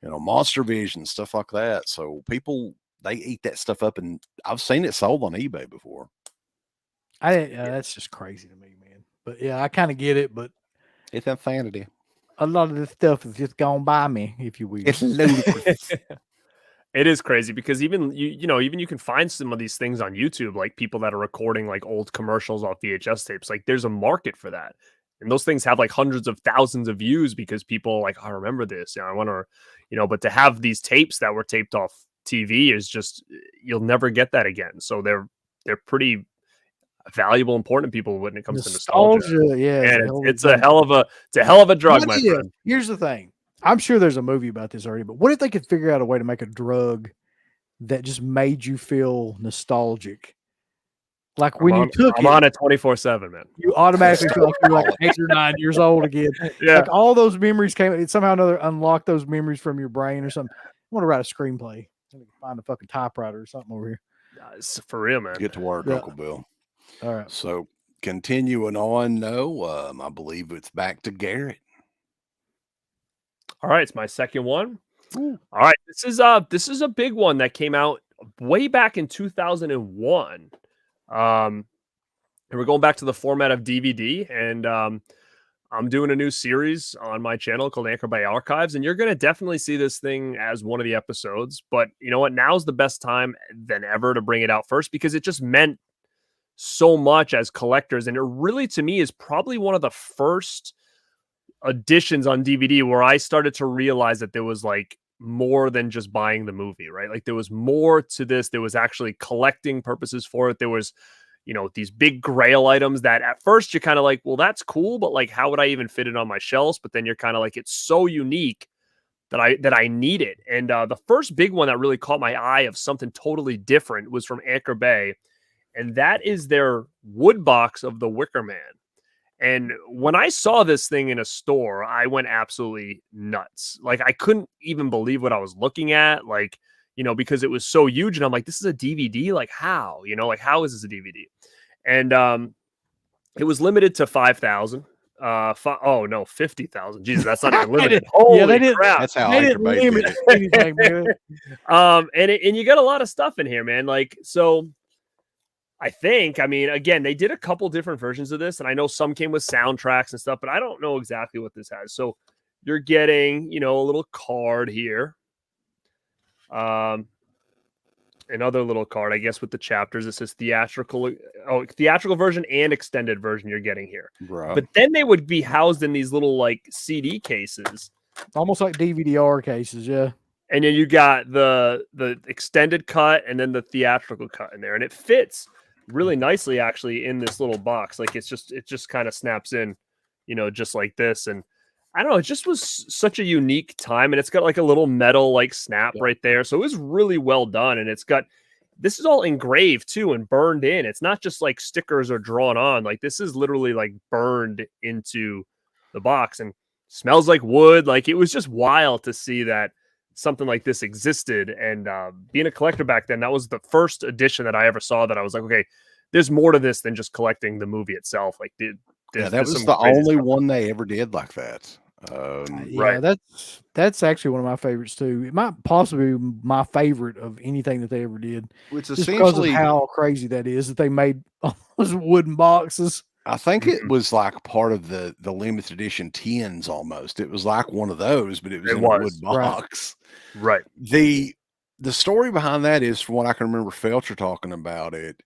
D: Monster Vision, stuff like that. So people, they eat that stuff up, and I've seen it sold on eBay before.
F: That's just crazy to me, man. But yeah, I kind of get it. But
D: It's insanity.
F: a lot of this stuff is just gone by me, if you will.
D: It's ludicrous.
E: It is crazy because even you can find some of these things on YouTube, like people that are recording like old commercials off VHS tapes. Like there's a market for that, and those things have like hundreds of thousands of views because people are like, I remember this. I want to, but to have these tapes that were taped off TV is just, you'll never get that again. So they're pretty valuable, important to people when it comes to nostalgia.
F: Yeah,
E: And it's a hell of a drug, my friend.
F: Here's the thing. I'm sure there's a movie about this already, but what if they could figure out a way to make a drug that just made you feel nostalgic? Like when you took
E: I'm on it 24/7, man.
F: you automatically feel like you're like 8 or 9 years old again.
E: Yeah.
F: Like all those memories it somehow or another unlocked those memories from your brain or something. I want to write a screenplay. I need to find a fucking typewriter or something over here.
E: It's for real, man.
D: Get to work,
F: Yeah.
D: Uncle Bill.
F: All right.
D: So continuing on, I believe it's back to Garrett.
E: All right, it's my second one. All right, this is a big one that came out way back in 2001. And we're going back to the format of DVD, and I'm doing a new series on my channel called Anchor by Archives, and you're going to definitely see this thing as one of the episodes. But you know what? Now's the best time than ever to bring it out first, because it just meant so much as collectors, and it really, to me, is probably one of the first editions on DVD where I started to realize that there was like more than just buying the movie, right? Like there was more to this. There was actually collecting purposes for it. There was, these big grail items that at first you're kind of like, well, that's cool, but like, how would I even fit it on my shelves? But then you're kind of like, it's so unique that I need it. And the first big one that really caught my eye of something totally different was from Anchor Bay, and that is their wood box of the Wicker Man. And when I saw this thing in a store, I went absolutely nuts. Like I couldn't even believe what I was looking at, like, because it was so huge. And I'm like, this is a DVD? Like how? Like how is this a DVD? And it was limited to 5,000. 50,000. Jesus, that's not even limited. Holy
F: they didn't-
E: crap.
D: That's how
F: They
D: Anchor
F: didn't
D: Bay
F: limit
D: did it.
F: anything, man.
E: And you got a lot of stuff in here, man. Like, so I think, again, they did a couple different versions of this, and I know some came with soundtracks and stuff, but I don't know exactly what this has. So you're getting, a little card here. another little card, I guess, with the chapters. It says theatrical version and extended version you're getting here.
D: Right.
E: But then they would be housed in these little like CD cases.
F: Almost like DVD-R cases, yeah.
E: And then you got the extended cut and then the theatrical cut in there. And it fits really nicely actually in this little box. Like it just kind of snaps in, just like this. And I don't know, it just was such a unique time. And it's got like a little metal like snap right there. So it was really well done. And this is all engraved too and burned in. It's not just like stickers are drawn on. Like this is literally like burned into the box and smells like wood. Like it was just wild to see that something like this existed. And being a collector back then, that was the first edition that I ever saw that I was like, okay, there's more to this than just collecting the movie itself. Like
D: that was the only one they ever did like that.
F: Right. That's actually one of my favorites too. It might possibly be my favorite of anything that they ever did.
D: It's
F: just because of how crazy that is that they made all those wooden boxes.
D: I think it was like part of the limited edition tins almost. It was like one of those, but it was in a wood box.
E: Right.
D: The story behind that is, from what I can remember Felcher talking about it,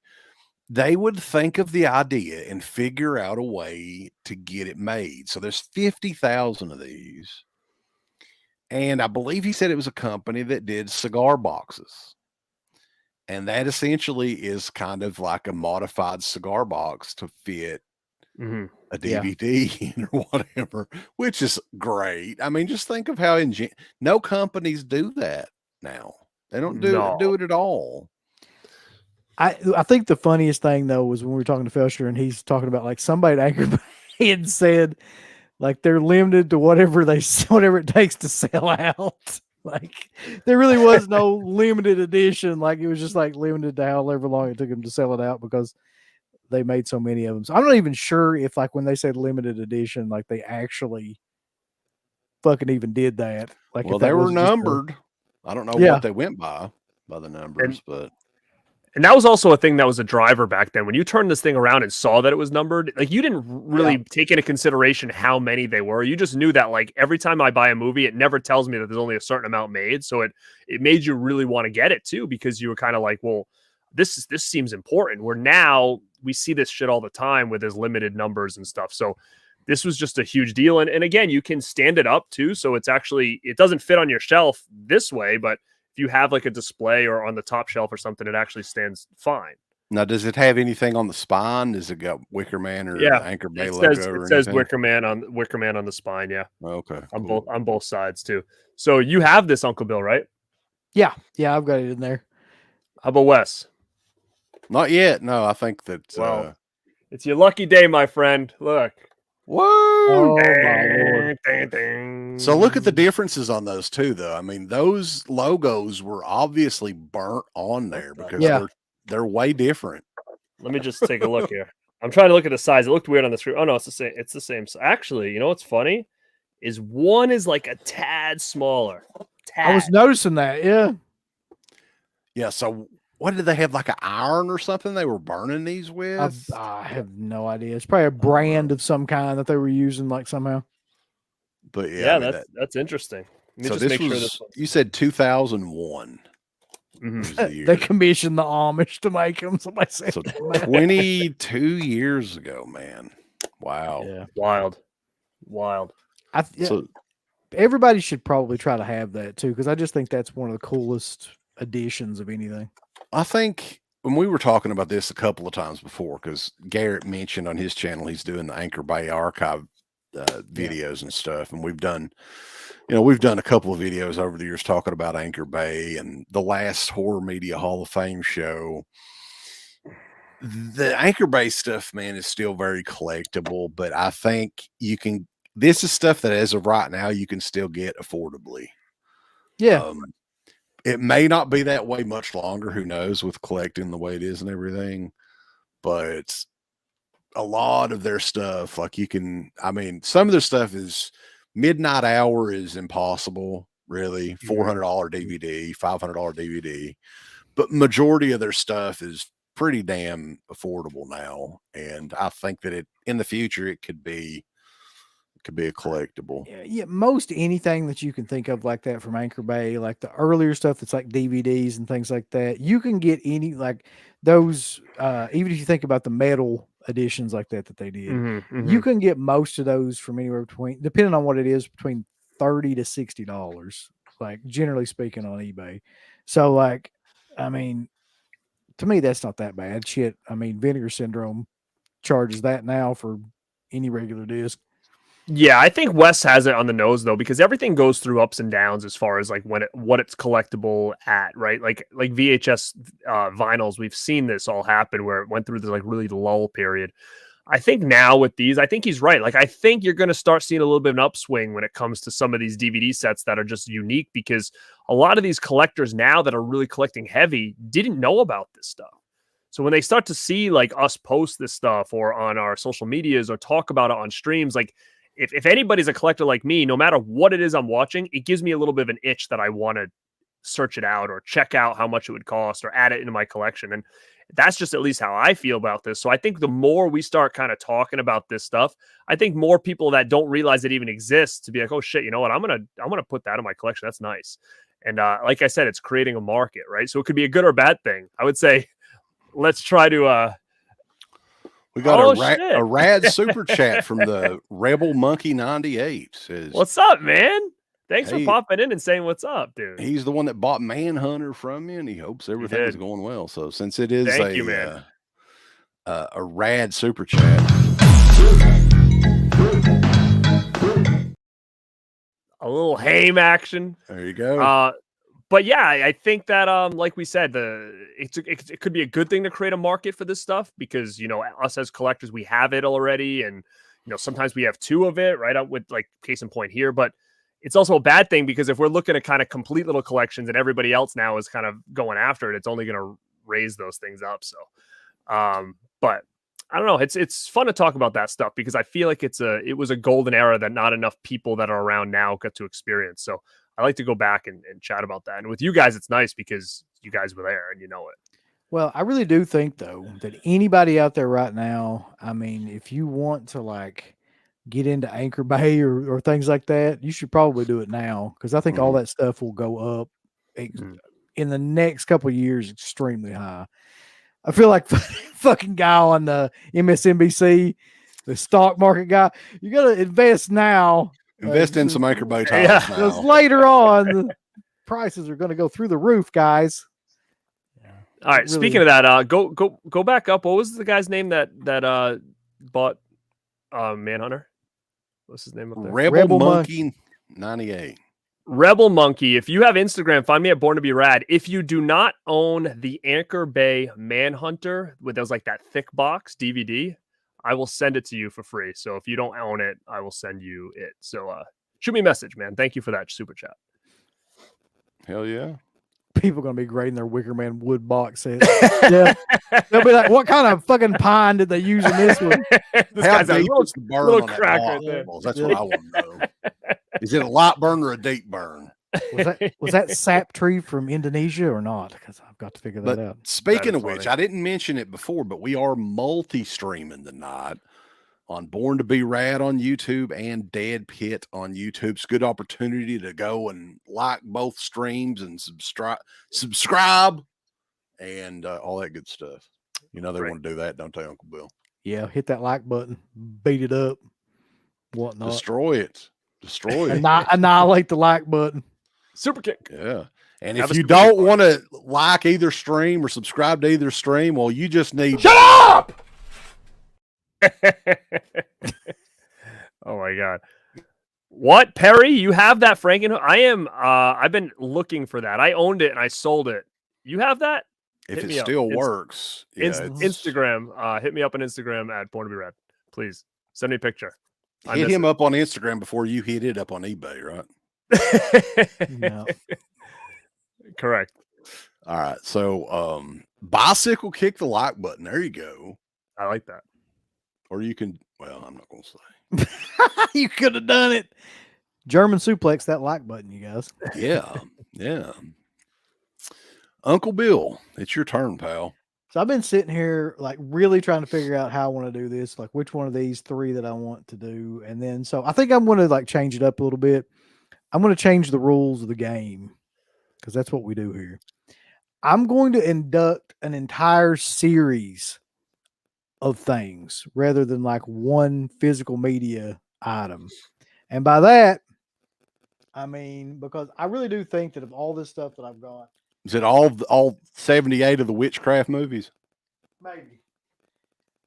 D: they would think of the idea and figure out a way to get it made. So there's 50,000 of these. And I believe he said it was a company that did cigar boxes. And that essentially is kind of like a modified cigar box to fit a DVD in or whatever, which is great. I mean, just think of how no companies do that now. They don't do it at all.
F: I think the funniest thing though was when we were talking to Felcher and he's talking about like somebody at Anchor Bay had said like they're limited to whatever it takes to sell out. Like there really was no limited edition. Like it was just like limited to however long it took them to sell it out because they made so many of them. So I'm not even sure if like when they said limited edition, like they actually fucking even did that. Like,
D: well, they were numbered. I don't know what they went by the numbers,
E: and that was also a thing that was a driver back then. When you turned this thing around and saw that it was numbered, like you didn't really take into consideration how many they were. You just knew that like every time I buy a movie, it never tells me that there's only a certain amount made. So it made you really want to get it too, because you were kind of like, well, this seems important. Where now we see this shit all the time with his limited numbers and stuff. So this was just a huge deal. And again, you can stand it up too. So it doesn't fit on your shelf this way, but if you have like a display or on the top shelf or something, it actually stands fine.
D: Now, does it have anything on the spine? Does it got Wicker Man or Anchor Bay logo?
E: It says Wicker Man on the spine. Yeah.
D: Okay.
E: On both sides too. So you have this, Uncle Bill, right?
F: Yeah. Yeah. I've got it in there.
E: How about Wes?
D: Not yet. No, I think that.
E: Well, it's your lucky day, my friend. Look.
D: Whoa!
F: Oh, my Lord.
D: So look at the differences on those too, though. I mean, those logos were obviously burnt on there because they're way different.
E: Let me just take a look here. I'm trying to look at the size. It looked weird on the screen. Oh no, it's the same. It's the same. Actually, you know what's funny is one is like a tad smaller.
F: I was noticing that. Yeah.
D: Yeah. So what did they have, like an iron or something they were burning these with?
F: I have no idea. It's probably a brand of some kind that they were using, like somehow.
D: But yeah,
E: that's interesting.
D: So you said 2001.
F: They commissioned the Amish to make them. Somebody said
D: so 22 years ago, man. Wow.
E: Yeah. Wild.
F: So everybody should probably try to have that too, because I just think that's one of the coolest editions of anything.
D: I think when we were talking about this a couple of times before, because Garrett mentioned on his channel, he's doing the Anchor Bay archive videos and stuff. And we've done a couple of videos over the years talking about Anchor Bay and the last Horror Media Hall of Fame show. The Anchor Bay stuff, man, is still very collectible, but I think this is stuff that as of right now, you can still get affordably.
F: Yeah.
D: It may not be that way much longer. Who knows with collecting the way it is and everything, but a lot of their stuff, like some of their stuff is Midnight Hour is impossible, really. $400 DVD, $500 DVD, but majority of their stuff is pretty damn affordable now. And I think that in the future, it could be could be a collectible.
F: Yeah, most anything that you can think of like that from Anchor Bay, like the earlier stuff that's like DVDs and things like that, you can get any like those. Even if you think about the metal editions like that they did, you can get most of those from anywhere between, depending on what it is, between $30 to $60. Like generally speaking on eBay. So like, I mean, to me that's not that bad. Shit, I mean, Vinegar Syndrome charges that now for any regular disc.
E: Yeah, I think Wes has it on the nose though, because everything goes through ups and downs as far as like what it's collectible at, right? Like VHS vinyls, we've seen this all happen where it went through this like really lull period. I think now with these, I think he's right. Like I think you're going to start seeing a little bit of an upswing when it comes to some of these DVD sets that are just unique, because a lot of these collectors now that are really collecting heavy didn't know about this stuff. So when they start to see like us post this stuff or on our social medias or talk about it on streams, like if anybody's a collector like me, no matter what it is I'm watching, it gives me a little bit of an itch that I want to search it out or check out how much it would cost or add it into my collection. And that's just at least how I feel about this. So I think the more we start kind of talking about this stuff, I think more people that don't realize it even exists to be like, oh shit, you know what? I'm going to put that in my collection. That's nice. And like I said, it's creating a market, right? So it could be a good or bad thing. I would say, let's try to,
D: we got a rad super chat from the Rebel Monkey 98. Says,
E: what's up, man? Thanks for popping in and saying what's up, dude.
D: He's the one that bought Manhunter from you, and he hopes everything's going well. So since it is a rad super chat,
E: a little Haim action.
D: There you go.
E: But yeah, I think that like we said, it could be a good thing to create a market for this stuff, because you know, us as collectors, we have it already, and you know, sometimes we have two of it, right? Up with like case in point here, but it's also a bad thing because if we're looking at kind of complete little collections and everybody else now is kind of going after it, it's only going to raise those things up. So, but I don't know. It's fun to talk about that stuff because I feel like it was a golden era that not enough people that are around now get to experience. So I like to go back and chat about that. And with you guys, it's nice because you guys were there and you know it.
F: Well, I really do think though that anybody out there right now, I mean, if you want to like get into Anchor Bay or things like that, you should probably do it now, because I think all that stuff will go up in the next couple of years extremely high. I feel like fucking guy on the MSNBC, the stock market guy, you got to invest now.
D: Invest in some Anchor Bay titles now.
F: Because later on, the prices are going to go through the roof, guys.
E: All right. Really, speaking of that, go back up. What was the guy's name that bought Manhunter? What's his name up there?
D: Rebel Monkey 98.
E: Rebel Monkey. If you have Instagram, find me at Born2BeRad. If you do not own the Anchor Bay Manhunter with those like that thick box DVD, I will send it to you for free. So if you don't own it, I will send you it. So shoot me a message, man. Thank you for that super chat.
D: Hell yeah.
F: People are going to be grading their Wicker Man wood box set. Yeah. They'll be like, what kind of fucking pine did they use in this one?
E: This guy's a little crack right there.
D: That's what I want to know. Is it a light burn or a deep burn?
F: Was that sap tree from Indonesia or not? Because I've got to figure that out.
D: Speaking of which, I didn't mention it before, but we are multi-streaming tonight on Born2BeRad on YouTube and RADpit on YouTube. It's a good opportunity to go and like both streams and subscribe and all that good stuff. You know they want to do that, don't they, Uncle Bill?
F: Yeah, hit that like button, beat it up, whatnot.
D: Destroy it.
F: Annihilate the like button.
E: Super kick.
D: Yeah. And if you don't want to like either stream or subscribe to either stream, well, you just need...
E: Shut up! Oh my God. What, Perry? You have that Frankenhook? I've been looking for that. I owned it and I sold it. You have that?
D: If it still works. Yeah,
E: Instagram. Hit me up on Instagram at Born2BeRad. Please send me a picture.
D: Hit him up on Instagram before you hit it up on eBay, right?
F: No.
E: Correct.
D: All right. So bicycle kick the like button. There you go.
E: I like that.
D: Or you can, well, I'm not going to say.
F: You could have done it. German suplex that like button, you guys.
D: Yeah. Yeah. Uncle Bill, it's your turn, pal.
F: So I've been sitting here like really trying to figure out how I want to do this, like which one of these three that I want to do. And then so I think I'm going to like change it up a little bit. I'm going to change the rules of the game because that's what we do here. I'm going to induct an entire series of things rather than like one physical media item. And by that, I mean, because I really do think that of all this stuff that I've got,
D: Is it all 78 of the witchcraft movies?
F: maybe.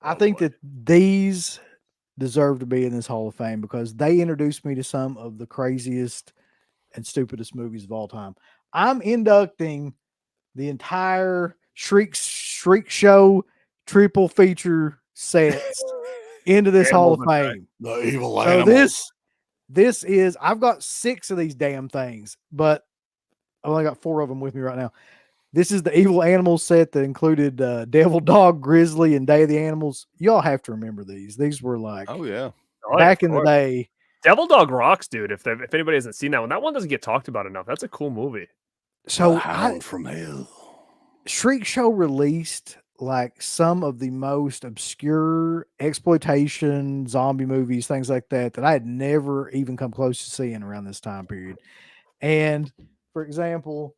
F: I think that these deserve to be in this Hall of Fame because they introduced me to some of the craziest and stupidest movies of all time. I'm inducting the entire Shriek Show triple feature sets into this Hall of Fame.
D: The evil
F: So this is I've got 6 of these damn things, but I've only got 4 of them with me right now. This is the Evil Animals set that included Devil Dog, Grizzly, and Day of the Animals. Y'all have to remember these. These were like
D: Oh yeah.
F: back in the day.
E: Devil Dog rocks, dude. If anybody hasn't seen that one doesn't get talked about enough. That's a cool movie.
F: So
D: The Hound from Hell.
F: Shriek Show released like some of the most obscure exploitation zombie movies, things like that I had never even come close to seeing around this time period. And for example,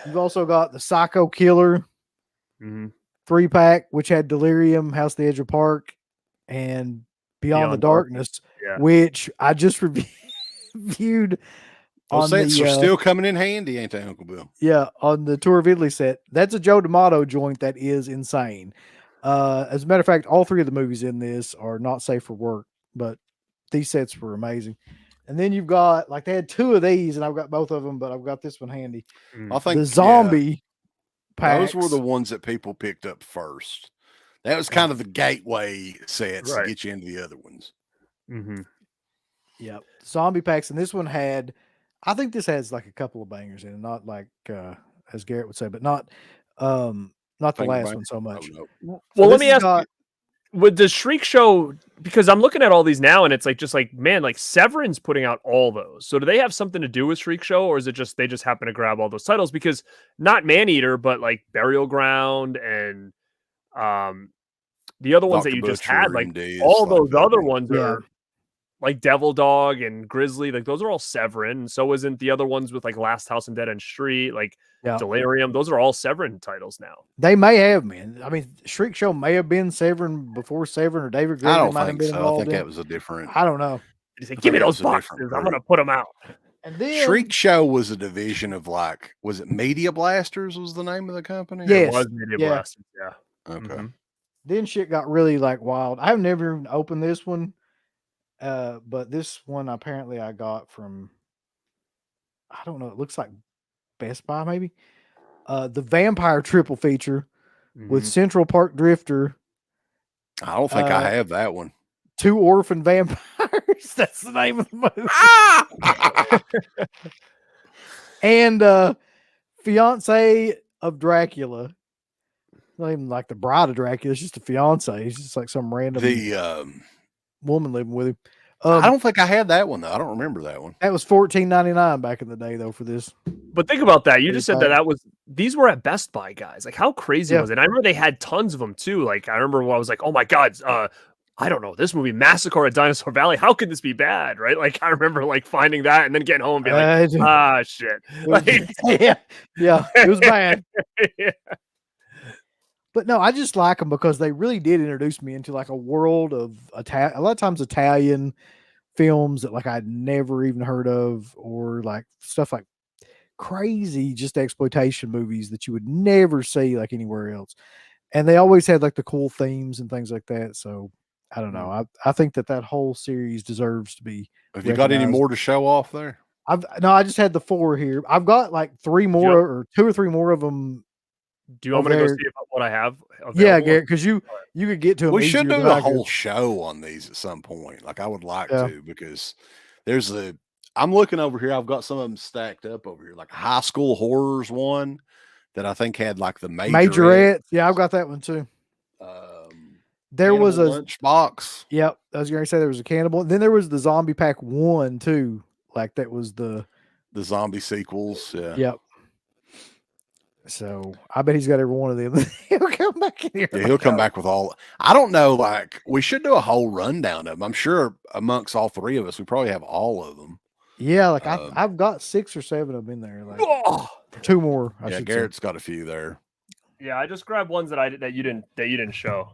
F: you've also got the Psycho Killer 3-pack, which had Delirium, House at the Edge of Park, and Beyond the Darkness,
E: Yeah.
F: which I just reviewed
D: Those
F: on
D: sets
F: the
D: are still coming in handy, ain't they, Uncle Bill?
F: yeah, on the Tour of Italy set. That's a Joe D'Amato joint that is insane. As a matter of fact, all 3 of the movies in this are not safe for work, but these sets were amazing. And then you've got like they had 2 of these, and I've got both of them, but I've got this one handy.
D: I think
F: The zombie
D: those
F: packs.
D: were the ones that people picked up first. That was kind of the gateway sets to get you into the other ones.
F: Yep, zombie packs, and this one had. I think this has like a couple of bangers in it, not like as Garrett would say, but not the last one so much.
D: Oh, no.
E: Well, let me ask you, with the Shriek Show, because I'm looking at all these now and it's like just like, man, like Severin's putting out all those. So do they have something to do with Shriek Show, or is it just they just happen to grab all those titles? Because not Maneater, but like Burial Ground and the other ones
D: Dr.
E: that you just
D: Butcher,
E: had, like
D: MD,
E: all
D: stuff
E: those
D: like
E: other
D: that.
E: ones are like Devil Dog and Grizzly, like those are all Severin. And so isn't the other ones with like Last House on Dead End Street, like Delirium. Those are all Severin titles now.
F: They may have been. I mean, Shriek Show may have been Severin before Severin, or David Gregory
D: I don't
F: might have
D: think
F: been
D: so. I
F: involved
D: think
F: in.
D: that was a different.
F: I don't know.
E: He said, "Give me those boxes. I'm going to put them out."
F: And then
D: Shriek Show was a division of like, was it Media Blasters? Was the name of the company?
F: Yes.
E: It was Media Blasters. Yeah.
D: Okay.
F: Then shit got really like wild. I've never even opened this one. But this one apparently I got from, I don't know, it looks like Best Buy maybe. The Vampire triple feature with Central Park Drifter.
D: I don't think I have that one.
F: 2 Orphan Vampires. That's the name of the movie. And Fiance of Dracula. Not even like the bride of Dracula. It's just a fiance. It's just like some random woman living with him.
D: I don't think I had that one though. I don't remember that one.
F: That was $14.99 back in the day though for this.
E: But think about that. You just said that was these were at Best Buy, guys. Like how crazy was it? And I remember they had tons of them too. Like I remember when I was like, oh my god, I don't know, this movie Massacre at Dinosaur Valley. How could this be bad? Right? Like I remember like finding that and then getting home and being like, shit. Like,
F: yeah, it was bad. But no, I just like them because they really did introduce me into like a world of a lot of times Italian films that like I'd never even heard of, or like stuff like crazy just exploitation movies that you would never see like anywhere else. And they always had like the cool themes and things like that. So I don't know. I think that whole series deserves to be.
D: Have you got any more to show off there?
F: I just had the 4 here. I've got like 3 more or 2 or 3 more of them.
E: Do you want me to go see what I have?
F: Yeah, Garrett, because you could get to them.
D: We should do a whole show on these at some point. Like I would like to, because I'm looking over here. I've got some of them stacked up over here, like a High School Horrors one that I think had like the
F: Majorette. Yeah, I've got that one too. There was a
D: Lunchbox.
F: Yep, I was going to say there was a Cannibal. Then there was the Zombie Pack 1 too. Like that was the
D: zombie sequels. Yeah.
F: Yep. So I bet he's got every one of them. He'll come back in here.
D: Yeah, he'll come back with all. I don't know. Like, we should do a whole rundown of them. I'm sure amongst all three of us, we probably have all of them.
F: Yeah, like I've got 6 or 7 of them in there. Like
E: Oh!
F: 2 more. I
D: Yeah,
F: should
D: Garrett's got a few there.
E: Yeah, I just grabbed ones that you didn't show.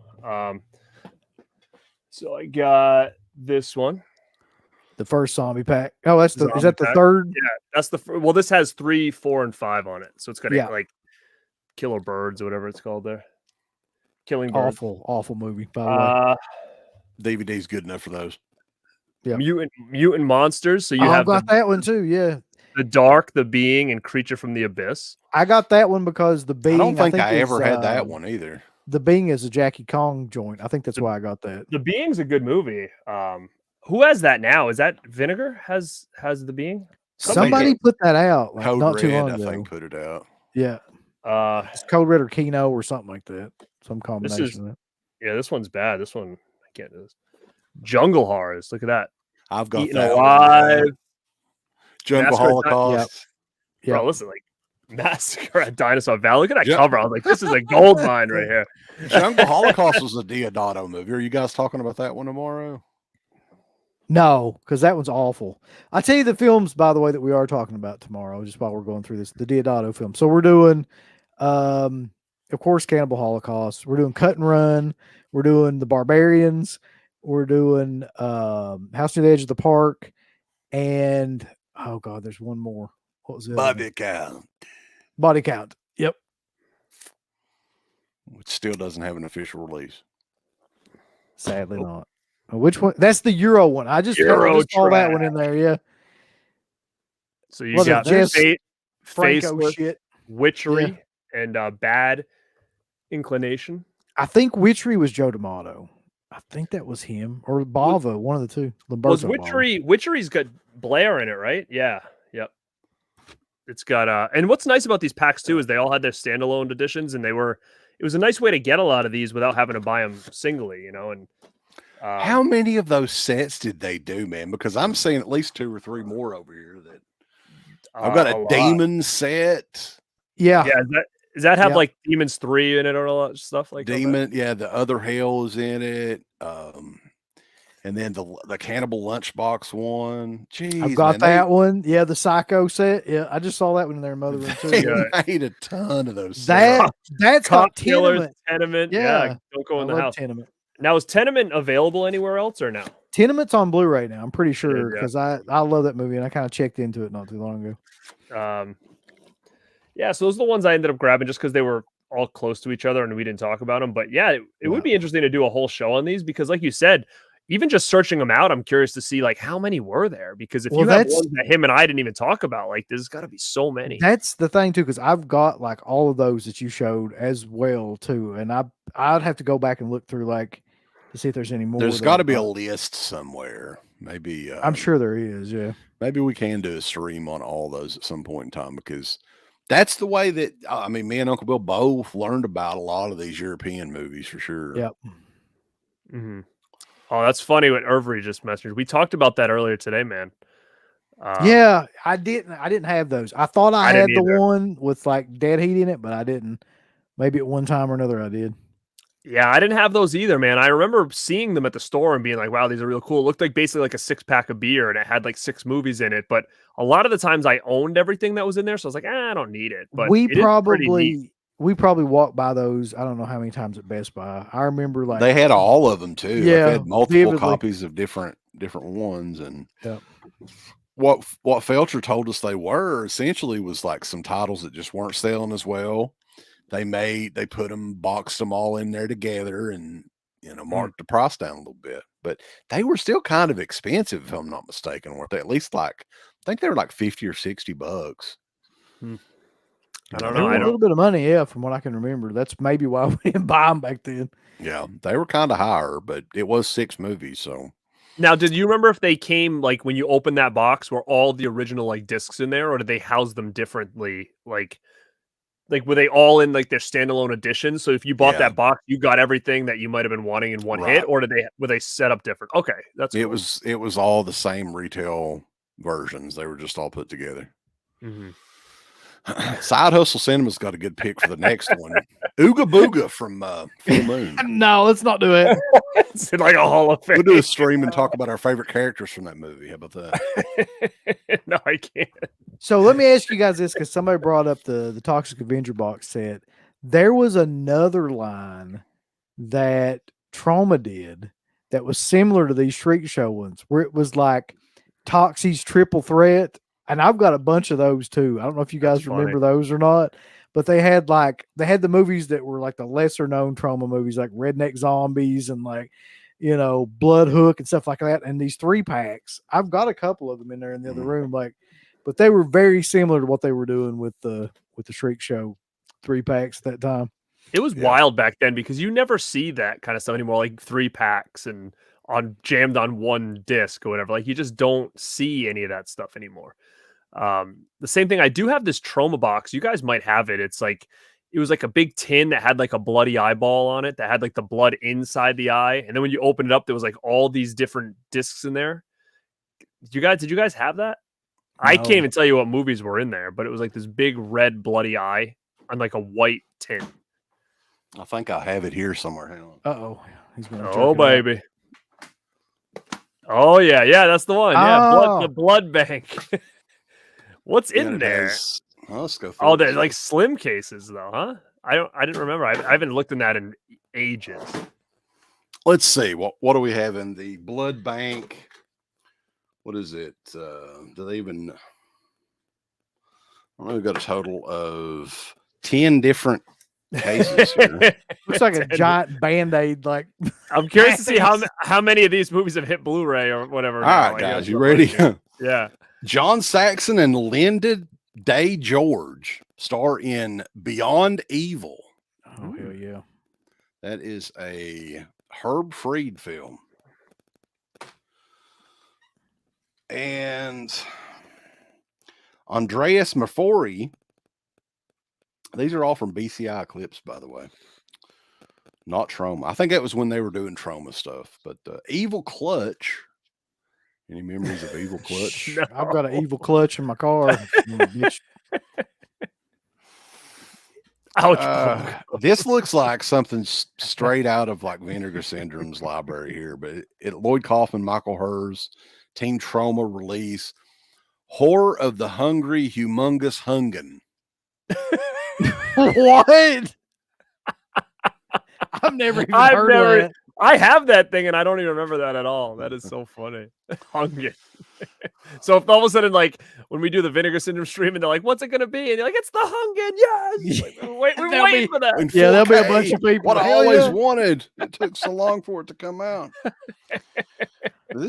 E: So I got this one.
F: say. The first zombie pack. Oh, that's
E: Zombie
F: is that the
E: pack?
F: third?
E: Yeah, that's well, this has 3, 4, and 5 on it, so it's got
F: Yeah.
E: like Killer Birds or whatever it's called there. Killing Birds.
F: Awful movie. By the way.
D: DVD's good enough for those.
F: Yeah.
E: Mutant Monsters. So you
F: I've
E: have
F: got that one too. Yeah,
E: the Dark, the Being, and Creature from the Abyss.
F: I got that one because the Being.
D: I don't think I
F: is,
D: ever had that one either.
F: The Being is a Jackie Kong joint. I think that's why I got that.
E: The Being's a good movie. Who has that now? Is that Vinegar has the Being?
F: Somebody put that out like,
D: Code
F: not too
D: Red,
F: long
D: I
F: ago.
D: think, put it out.
F: Yeah, it's Code Red or Kino or something like that. Some combination of that.
E: Yeah, this one's bad. This one I can't do this. Jungle Horrors. Look at that.
D: I've got
E: Eaten
D: that
E: Alive.
D: one. Jungle
E: Massacre at
D: Holocaust.
F: Yeah.
E: Bro, listen, like Massacre at Dinosaur Valley. Look at that cover. I was like, this is a gold mine right here.
D: Jungle Holocaust was a Diodato movie. Are you guys talking about that one tomorrow?
F: No, because that one's awful. I'll tell you the films, by the way, that we are talking about tomorrow, just while we're going through this, the Diodato film. So we're doing, of course, Cannibal Holocaust. We're doing Cut and Run. We're doing The Barbarians. We're doing House Near the Edge of the Park. And, oh, God, there's one more. What was it?
D: Body Count.
F: Body Count. Yep.
D: Which still doesn't have an official release.
F: Sadly not. Which one? That's the Euro one. I just
E: Euro
F: saw that one in there. Yeah.
E: So you
F: Was it
E: got
F: just Franco
E: Faceless,
F: shit.
E: Witchery, and Bad Inclination.
F: I think Witchery was Joe D'Amato. I think that was him or Bava, one of the two.
E: Was
F: Lamberto Bava.
E: Witchery's got Blair in it, right? Yeah. Yep. It's got and what's nice about these packs too is they all had their standalone editions, and it was a nice way to get a lot of these without having to buy them singly, and
D: how many of those sets did they do, man? Because I'm seeing at least 2 or 3 more over here that I've got a Demon set.
F: Yeah.
E: Yeah. Does that have like Demons 3 in it or all that stuff like
D: Demon? Yeah, the other Hell is in it. And then the Cannibal Lunchbox one. Jeez,
F: I've got that one. Yeah, the Psycho set. Yeah, I just saw that one in their mother room too.
D: They made a ton of those.
F: That's got
E: Tenement.
F: Tenement.
E: Yeah. Don't go in the house.
F: Tenement.
E: Now, is Tenement available anywhere else or no?
F: Tenement's on Blu-ray now. I'm pretty sure
E: Yeah.
F: because I love that movie and I kind of checked into it not too long ago.
E: Yeah, so those are the ones I ended up grabbing just because they were all close to each other and we didn't talk about them. But yeah, it would be interesting to do a whole show on these because, like you said, even just searching them out, I'm curious to see like how many were there. Because if you have ones that him and I didn't even talk about, like there's got to be so many.
F: That's the thing too, because I've got like all of those that you showed as well too, and I'd have to go back and look through like to see if there's any more.
D: There's got to be a list somewhere. Maybe
F: I'm sure there is. Yeah.
D: Maybe we can do a stream on all those at some point in time because that's the way that me and Uncle Bill both learned about a lot of these European movies for sure.
F: Yep.
E: Mm-hmm. Oh, that's funny what Irvery just messaged. We talked about that earlier today, man.
F: Yeah, I didn't have those. I thought I had the one with like dead heat in it, but I didn't. Maybe at one time or another I did.
E: Yeah, I didn't have those either, man. I remember seeing them at the store and being like, wow, these are real cool. It looked like basically like a 6-pack of beer and it had like 6 movies in it. But a lot of the times I owned everything that was in there. So I was like, I don't need it. But
F: we probably walked by those. I don't know how many times at Best Buy. I remember like
D: they had all of them too.
F: Yeah,
D: they had multiple copies of different ones. And what Felcher told us they were essentially was like some titles that just weren't selling as well. They put them, boxed them all in there together and, marked the price down a little bit, but they were still kind of expensive. If I'm not mistaken, weren't they? At least I think they were like $50 or $60.
E: I don't know.
F: A little bit of money. Yeah. From what I can remember, that's maybe why we didn't buy them back then.
D: Yeah. They were kind of higher, but it was 6 movies. So
E: now, did you remember if they came like when you opened that box, were all the original like discs in there or did they house them differently? Like were they all in like their standalone edition? So if you bought that box, you got everything that you might have been wanting in one hit, or were they set up different? Okay, that's cool.
D: It was all the same retail versions. They were just all put together.
E: Mm-hmm.
D: Side Hustle Cinema's got a good pick for the next one. Ooga Booga from Full Moon.
F: No, let's not do it.
E: It's like a Hall of Fame.
D: We'll do a stream and talk about our favorite characters from that movie. How about that?
E: No, I can't.
F: So let me ask you guys this, because somebody brought up the Toxic Avenger box set. There was another line that Trauma did that was similar to these Shriek Show ones, where it was like Toxie's triple threat. And I've got a bunch of those too. I don't know if you guys remember those or not, but they had the movies that were like the lesser known Trauma movies, like Redneck Zombies and like, Blood Hook and stuff like that. And these 3-packs, I've got a couple of them in there in the other room, but they were very similar to what they were doing with the Shriek Show 3-packs at that time.
E: It was wild back then because you never see that kind of stuff anymore, like 3-packs and jammed on one disc or whatever. Like you just don't see any of that stuff anymore. The same thing. I do have this Trauma box. You guys might have it. It was like a big tin that had like a bloody eyeball on it that had like the blood inside the eye. And then when you open it up, there was like all these different discs in there. Did you guys have that? No. I can't even tell you what movies were in there, but it was like this big red bloody eye on like a white tin.
D: I think I have it here somewhere. Hang on.
F: Uh-oh.
E: Oh, baby. Oh, yeah. Yeah, that's the one. Yeah, the blood bank. What's in there?
D: Let's go.
E: Oh, they're like slim cases, though, huh? I didn't remember. I haven't looked in that in ages.
D: Let's see. What do we have in the blood bank? What is it? Do they even? I don't know. We've got a total of 10 different cases here.
F: Looks like a giant Band-Aid. Like,
E: I'm curious to see how many of these movies have hit Blu-ray or whatever.
D: All right, guys, you ready?
E: Yeah.
D: John Saxon and Linda Day George star in Beyond Evil.
F: Oh, hell yeah.
D: That is a Herb Fried film. And Andreas Mafori. These are all from BCI clips, by the way. Not Trauma. I think that was when they were doing Trauma stuff. But Evil Clutch. Any memories of Evil Clutch?
F: No. I've got an Evil Clutch in my car.
E: Ouch.
D: This looks like something straight out of like Vinegar Syndrome's library here. But Lloyd Kaufman, Michael Hers, Teen Trauma release. Horror of the Hungry Humongous Hungen.
F: What? I've never even heard of that.
E: I have that thing and I don't even remember that at all. That is so funny. Hungry. So if all of a sudden, like when we do the Vinegar Syndrome stream and they're like, what's it going to be? And you're like, it's the Hungen. Yes. We're waiting for that.
F: Yeah, there'll be a bunch of people.
D: What I always wanted. It took so long for it to come out.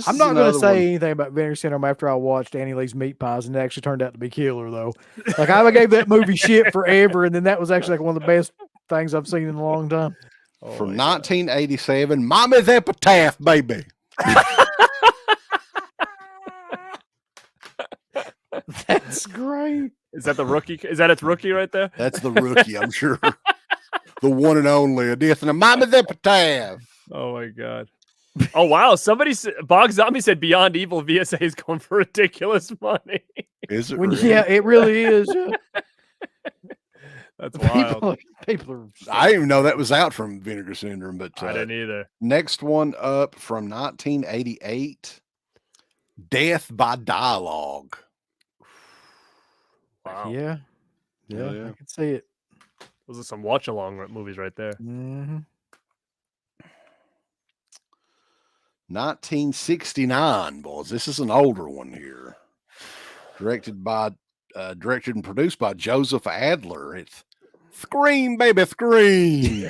F: I'm not going to say anything about Vinegar Syndrome after I watched Annie Lee's Meat Pies, and it actually turned out to be killer, though. Like, I gave that movie shit forever, and then that was actually like one of the best things I've seen in a long time.
D: From 1987, Mommy's Epitaph, baby.
F: That's great.
E: Is that the rookie? Is that its rookie right there?
D: That's the rookie, I'm sure. The one and only. A death and a Mommy's Epitaph.
E: Oh, my God. Oh, wow. Bog Zombie said Beyond Evil VSA is going for ridiculous money.
D: Is it really?
F: Yeah, it really is.
E: That's wild.
F: People are.
D: I didn't even know that was out from Vinegar Syndrome, but
E: I didn't either.
D: Next one up from 1988, Death by Dialogue.
E: Wow.
F: Yeah. I can see it.
E: Those are some watch-along movies right there.
F: Mm-hmm.
D: 1969, boys. This is an older one here. Directed and produced by Joseph Adler. It's Scream, baby, scream.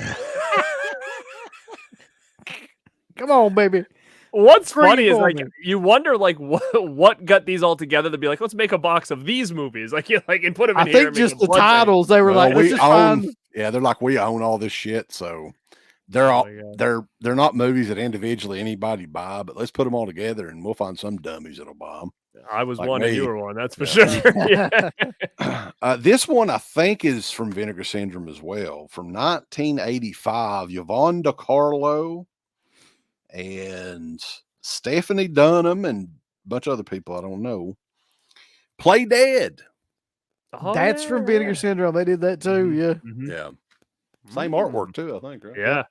F: Come on, baby.
E: What's funny is like you wonder like what got these all together to be like, let's make a box of these movies, like and put them in
F: I think just the titles. They were like, let's just find.
D: Yeah, they're like, we own all this shit, so they're all they're not movies that individually anybody buy, but let's put them all together and we'll find some dummies that'll buy them.
E: I was
D: like
E: one
D: me.
E: and you were one, that's for sure. Yeah.
D: This one I think is from Vinegar Syndrome as well, from 1985. Yvonne DiCarlo and Stephanie Dunham and a bunch of other people I don't know play dead.
E: Oh,
F: That's from Vinegar
E: yeah.
F: Syndrome. They did that too. Yeah.
E: Mhm.
D: Yeah. Same artwork too, I think, right?
E: Yeah,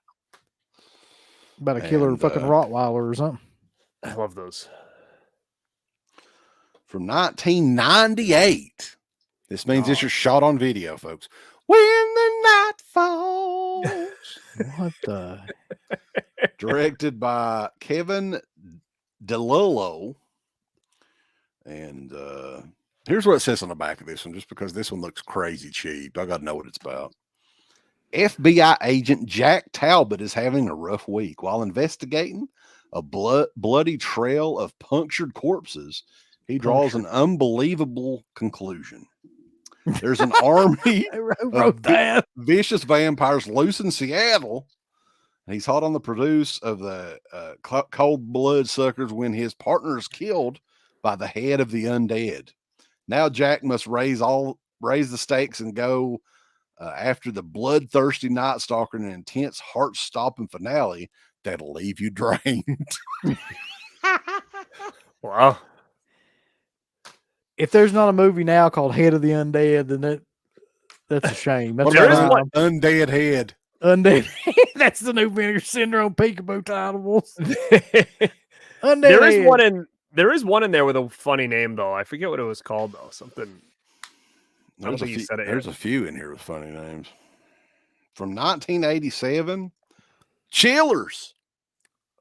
F: About a killer
D: And,
F: fucking Rottweiler or something.
E: I love those.
D: From 1998. This means this
F: God.
D: is shot on video, folks. When the night falls.
F: What the?
D: Directed by Kevin DeLillo. And here's what it says on the back of this one, just because this one looks crazy cheap. I got to know what it's about. FBI agent Jack Talbot is having a rough week while investigating a bloody trail of punctured corpses. He draws an unbelievable conclusion. There's an army
F: I wrote that.
D: vicious vampires loose in Seattle. He's hot on the produce of the cold blood suckers when his partner is killed by the head of the undead. Now Jack must raise the stakes and go after the bloodthirsty Night Stalker in an intense, heart-stopping finale that'll leave you drained.
E: Wow.
F: If there's not a movie now called Head of the Undead, then that's a shame. That's
D: What
E: There
D: about
E: is one.
D: Undead Head?
F: Undead. That's the new Vinegar Syndrome peekaboo titles. Undead.
E: There is one in there with a funny name though. I forget what it was called though. Something. I don't think you said it
D: There's
E: yet.
D: a few in here with funny names. From 1987, Chillers.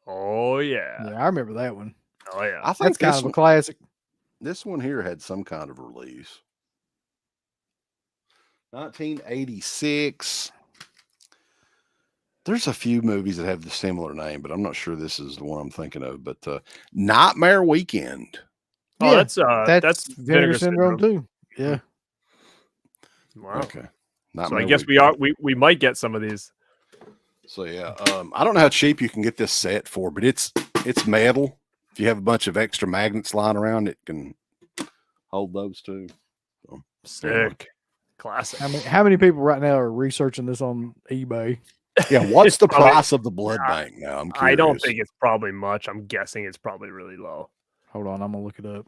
E: Oh yeah.
F: Yeah, I remember that one.
E: Oh yeah.
D: I think
F: That's kind
D: this
F: of a
D: one,
F: classic.
D: this one here had some kind of release. 1986. There's a few movies that have the similar name, but I'm not sure this is the one I'm thinking of. But Nightmare Weekend.
E: Oh,
F: Yeah,
E: that's
F: Vinegar Syndrome too. Yeah.
E: Wow.
D: Okay.
E: So
D: Nightmare
E: I guess
D: Weekend.
E: we might get some of these.
D: So yeah, I don't know how cheap you can get this set for, but it's metal. If you have a bunch of extra magnets lying around, it can hold those too. So,
E: Sick. Classic.
F: How many people right now are researching this on eBay?
D: yeah, what's the
E: Probably-
D: price of the blood bank now? I'm curious.
E: I don't think it's probably much. I'm guessing it's probably really low.
F: Hold on, I'm gonna look it up.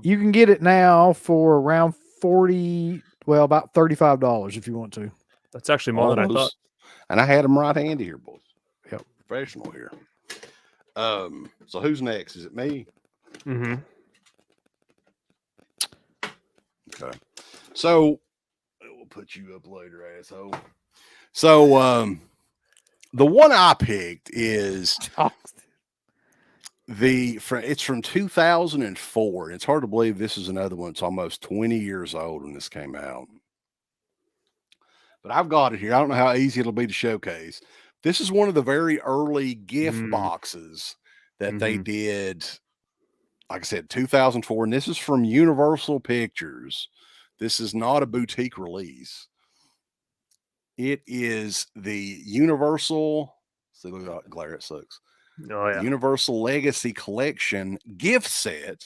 F: You can get it now for around about $35 if you want to.
E: That's actually more than I thought.
D: Almost. And I had them right handy here, boys.
F: Yep.
D: Professional here. So who's next? Is it me?
E: Mm-hmm.
D: Okay. So we'll put you up later, asshole. So the one I picked is it's from 2004. It's hard to believe this is another one. It's almost 20 years old when this came out. But I've got it here. I don't know how easy it'll be to showcase. This is one of the very early gift boxes that they did. Like I said, 2004, and this is from Universal Pictures. This is not a boutique release. It is the Universal. See, look at glare, it sucks.
E: Oh yeah.
D: Universal Legacy Collection gift set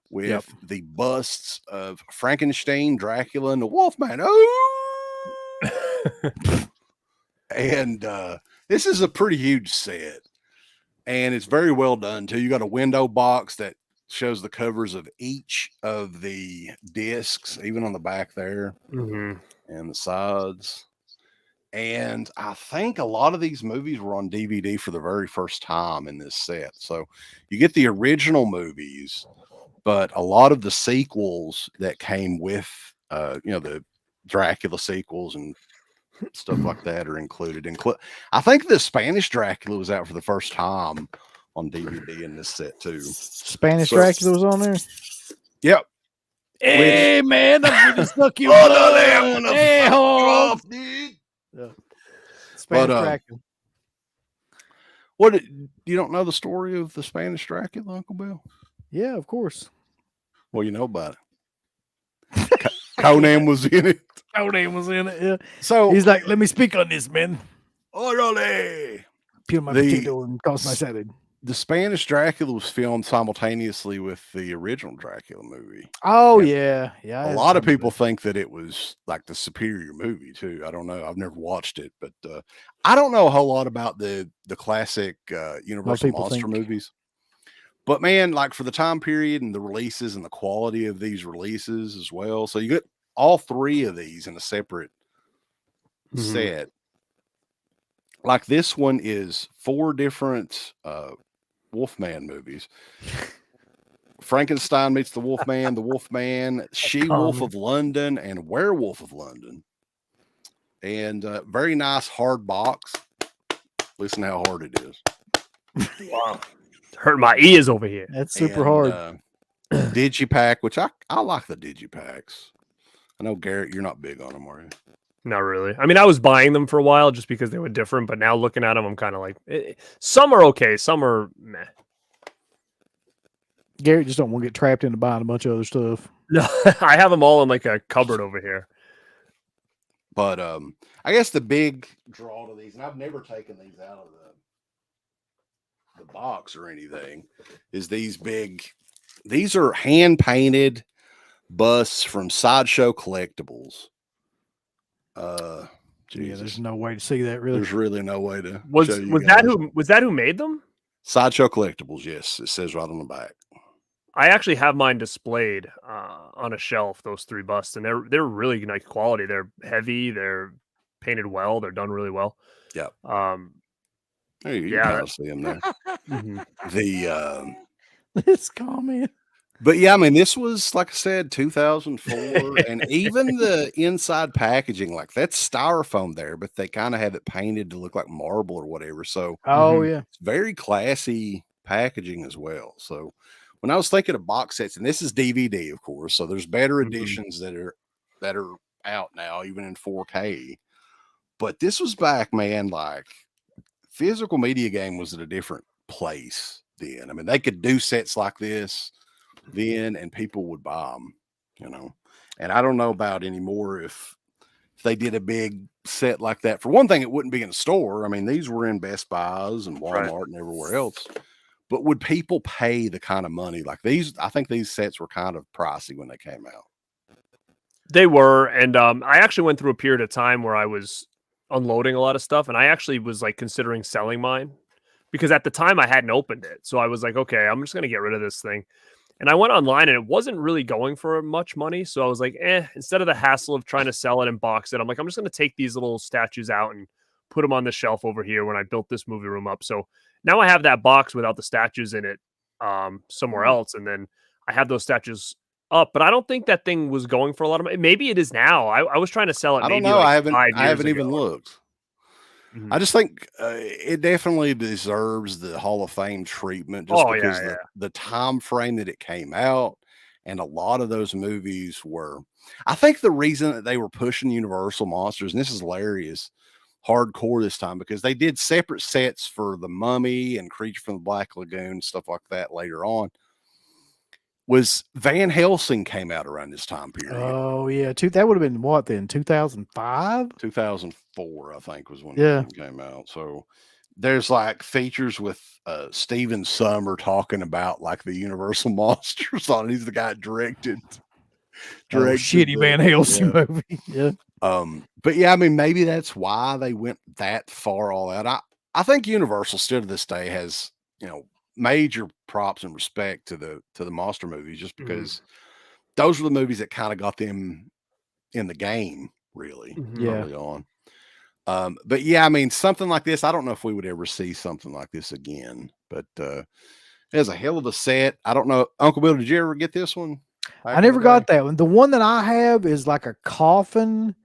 D: with the busts of Frankenstein, Dracula, and the Wolfman. Oh, and this is a pretty huge set, and it's very well done too. You got a window box that shows the covers of each of the discs, even on the back there and the sides. And I think a lot of these movies were on DVD for the very first time in this set. So you get the original movies, but a lot of the sequels that came with, the Dracula sequels and stuff like that are included. I think the Spanish Dracula was out for the first time on DVD in this set too.
F: Spanish Dracula was on there.
D: Yep.
F: Hey man, I'm gonna suck you. Hey,
D: off, dude.
F: Spanish
D: But,
F: Dracula.
D: You don't know the story of the Spanish Dracula, Uncle Bill?
F: Yeah, of course.
D: Well, you know about it. Conan was in it.
F: Conan was in it. Yeah.
D: So
F: He's like, let me speak on this, man.
D: orale.
F: Peel my potato and toss my salad.
D: The Spanish Dracula was filmed simultaneously with the original Dracula movie.
F: Oh yeah. Yeah.
D: A lot of people think that it was like the superior movie too. I don't know. I've never watched it, but I don't know a whole lot about the classic Universal
F: people
D: monster
F: think.
D: movies. But man, like for the time period and the releases and the quality of these releases as well. So you get all three of these in a separate set. Like this one is 4 different Wolfman movies. Frankenstein meets the Wolfman, She-Wolf of London, and Werewolf of London. And very nice hard box. Listen how hard it is.
E: Wow. Hurt my ears over here.
F: That's super
D: And,
F: hard.
D: Digipack, which I like the Digipacks. I know, Garrett, you're not big on them, are you?
E: Not really. I mean, I was buying them for a while just because they were different, but now looking at them, I'm kind of like, some are okay, some are meh.
F: Garrett just don't want to get trapped into buying a bunch of other stuff.
E: No, I have them all in like a cupboard over here.
D: But I guess the big draw to these, and I've never taken these out of the box or anything, is these are hand painted busts from Sideshow Collectibles.
F: Yeah,
D: Jesus.
F: there's no way to see that really.
D: There's really no way to
E: Was
D: show you
E: that
D: guys.
E: who made them?
D: Sideshow Collectibles? Yes, it says right on the back.
E: I actually have mine displayed on a shelf. Those 3 busts, and they're really nice quality. They're heavy. They're painted well. They're done really well.
D: Yeah.
E: Yeah,
D: You kind of see them there. The
F: This comment.
D: But yeah, I mean, this was, like I said, 2004, and even the inside packaging, like that's styrofoam there, but they kind of have it painted to look like marble or whatever. So
F: Oh yeah.
D: it's very classy packaging as well. So when I was thinking of box sets, and this is DVD, of course, so there's better editions that are out now, even in 4K. But this was back, man, like physical media game was at a different place then. I mean, they could do sets like this then, and people would buy them, you know. And I don't know about anymore if they did a big set like that. For one thing, it wouldn't be in a store. I mean, these were in Best Buys and Walmart and everywhere else. But would people pay the kind of money like these? I think these sets were kind of pricey when they came out.
E: they were, and I actually went through a period of time where I was unloading a lot of stuff, and I actually was like considering selling mine because at the time I hadn't opened it. So I was like, okay, I'm just going to get rid of this thing. And I went online and it wasn't really going for much money. So I was like, instead of the hassle of trying to sell it and box it, I'm like, I'm just going to take these little statues out and put them on the shelf over here when I built this movie room up. So now I have that box without the statues in it somewhere else. And then I have those statues up, but I don't think that thing was going for a lot of money. Maybe it is now. I was trying to sell it.
D: I don't
E: maybe
D: know.
E: like
D: I haven't even
E: ago.
D: looked. I just think it definitely deserves the Hall of Fame treatment just because the time frame that it came out, and a lot of those movies were, I think the reason that they were pushing Universal Monsters, and this is hilarious, hardcore this time, because they did separate sets for The Mummy and Creature from the Black Lagoon, stuff like that later on, was Van Helsing came out around this time period.
F: Oh yeah, that would have been what then? 2005,
D: 2004, I think was when
F: it
D: came out. So there's like features with Steven Summer talking about like the Universal Monsters on it. He's the guy that directed
F: shitty Van Helsing movie. Yeah.
D: But yeah, I mean, maybe that's why they went that far all out. I think Universal still to this day has, major props and respect to the monster movies, just because those were the movies that kind of got them in the game really early on. But yeah, I mean, something like this, I don't know if we would ever see something like this again, but it was a hell of a set. I don't know, Uncle Bill, did you ever get this one?
F: I never got that one. The one that I have is like a coffin,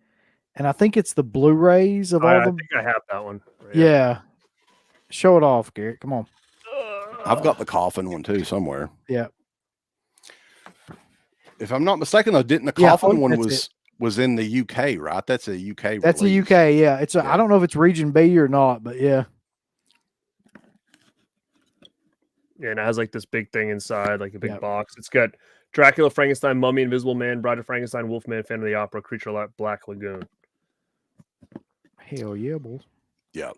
F: and I think it's the Blu-rays of all
E: I
F: them.
E: think I have that one.
F: Yeah. Show it off, Garrett. Come on.
D: I've got the coffin one too somewhere.
F: Yeah.
D: If I'm not mistaken, though, didn't the coffin one was in the UK, right? That's a UK.
F: That's
D: release.
F: a UK. Yeah. I don't know if it's region B or not, but yeah.
E: Yeah, and it has like this big thing inside, like a big box. It's got Dracula, Frankenstein, Mummy, Invisible Man, Bride of Frankenstein, Wolfman, Phantom of the Opera, Creature like Black Lagoon.
F: Hell yeah, boys.
D: Yeah.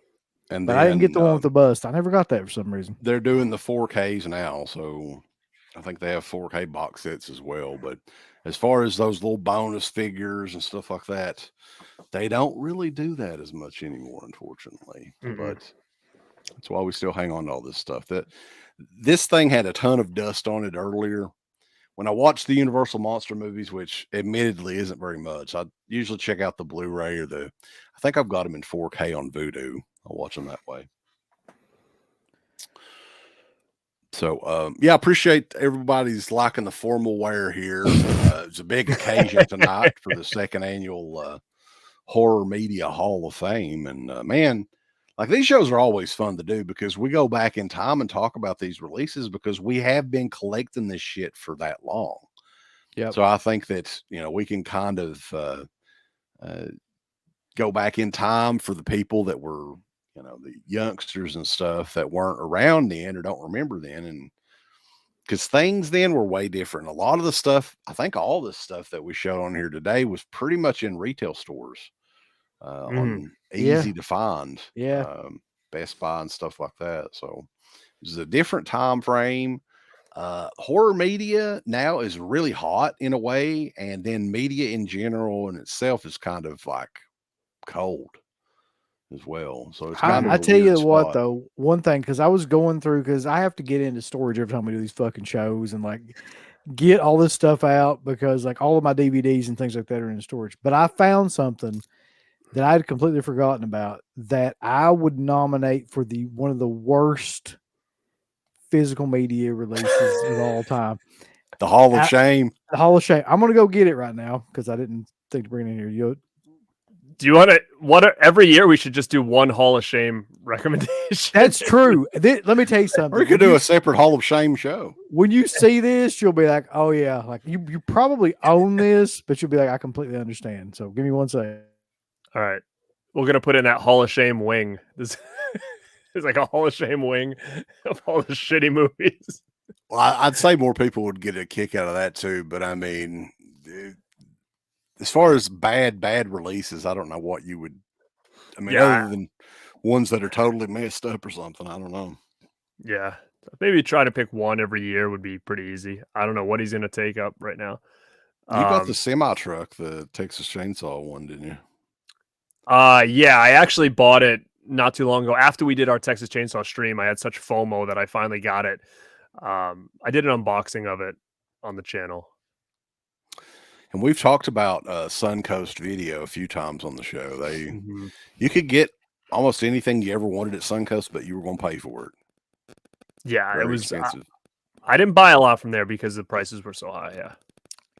F: But I didn't get the one with the bust. I never got that for some reason.
D: They're doing the 4Ks now, so I think they have 4K box sets as well. But as far as those little bonus figures and stuff like that, they don't really do that as much anymore, unfortunately. But That's why we still hang on to all this stuff. That this thing had a ton of dust on it earlier. When I watch the Universal Monster movies, which admittedly isn't very much, I usually check out the Blu-ray or I think I've got them in 4K on Vudu. I'll watch them that way. So, yeah, I appreciate everybody's liking the formal wear here. It's a big occasion tonight for the second annual Horror Media Hall of Fame. And man, like these shows are always fun to do because we go back in time and talk about these releases because we have been collecting this shit for that long.
F: Yeah.
D: So I think that, we can kind of go back in time for the people that were, the youngsters and stuff that weren't around then or don't remember then. And because things then were way different. A lot of the stuff, I think all this stuff that we showed on here today was pretty much in retail stores on easy to find. Best Buy and stuff like that. So it was a different time frame. Horror media now is really hot in a way. And then media in general in itself is kind of like cold as well. So it's kind of
F: I
D: a
F: tell you
D: weird
F: what
D: spot.
F: though, one thing, because I was going through, because I have to get into storage every time we do these fucking shows and like get all this stuff out because like all of my DVDs and things like that are in storage. But I found something that I had completely forgotten about that I would nominate for one of the worst physical media releases of all time.
D: The Hall of Shame.
F: The Hall of Shame. I'm gonna go get it right now because I didn't think to bring it in here.
E: Do you want to? Every year we should just do one Hall of Shame recommendation.
F: That's true. Let me tell you something.
D: We could do a separate Hall of Shame show.
F: When you see this, you'll be like, "Oh yeah!" Like you probably own this, but you'll be like, "I completely understand." So give me 1 second.
E: All right, we're gonna put in that Hall of Shame wing. There's like a Hall of Shame wing of all the shitty movies.
D: Well, I'd say more people would get a kick out of that too. But I mean, as far as bad releases, I don't know what you would. I mean, other than ones that are totally messed up or something, I don't know.
E: Yeah, maybe try to pick one every year would be pretty easy. I don't know what he's gonna take up right now.
D: You got the semi truck, the Texas Chainsaw one, didn't you?
E: Yeah, I actually bought it not too long ago. After we did our Texas Chainsaw stream, I had such FOMO that I finally got it. I did an unboxing of it on the channel.
D: And we've talked about Suncoast Video a few times on the show. You could get almost anything you ever wanted at Suncoast, but you were going to pay for it.
E: Yeah,
D: Very
E: it was
D: expensive.
E: I didn't buy a lot from there because the prices were so high. Yeah.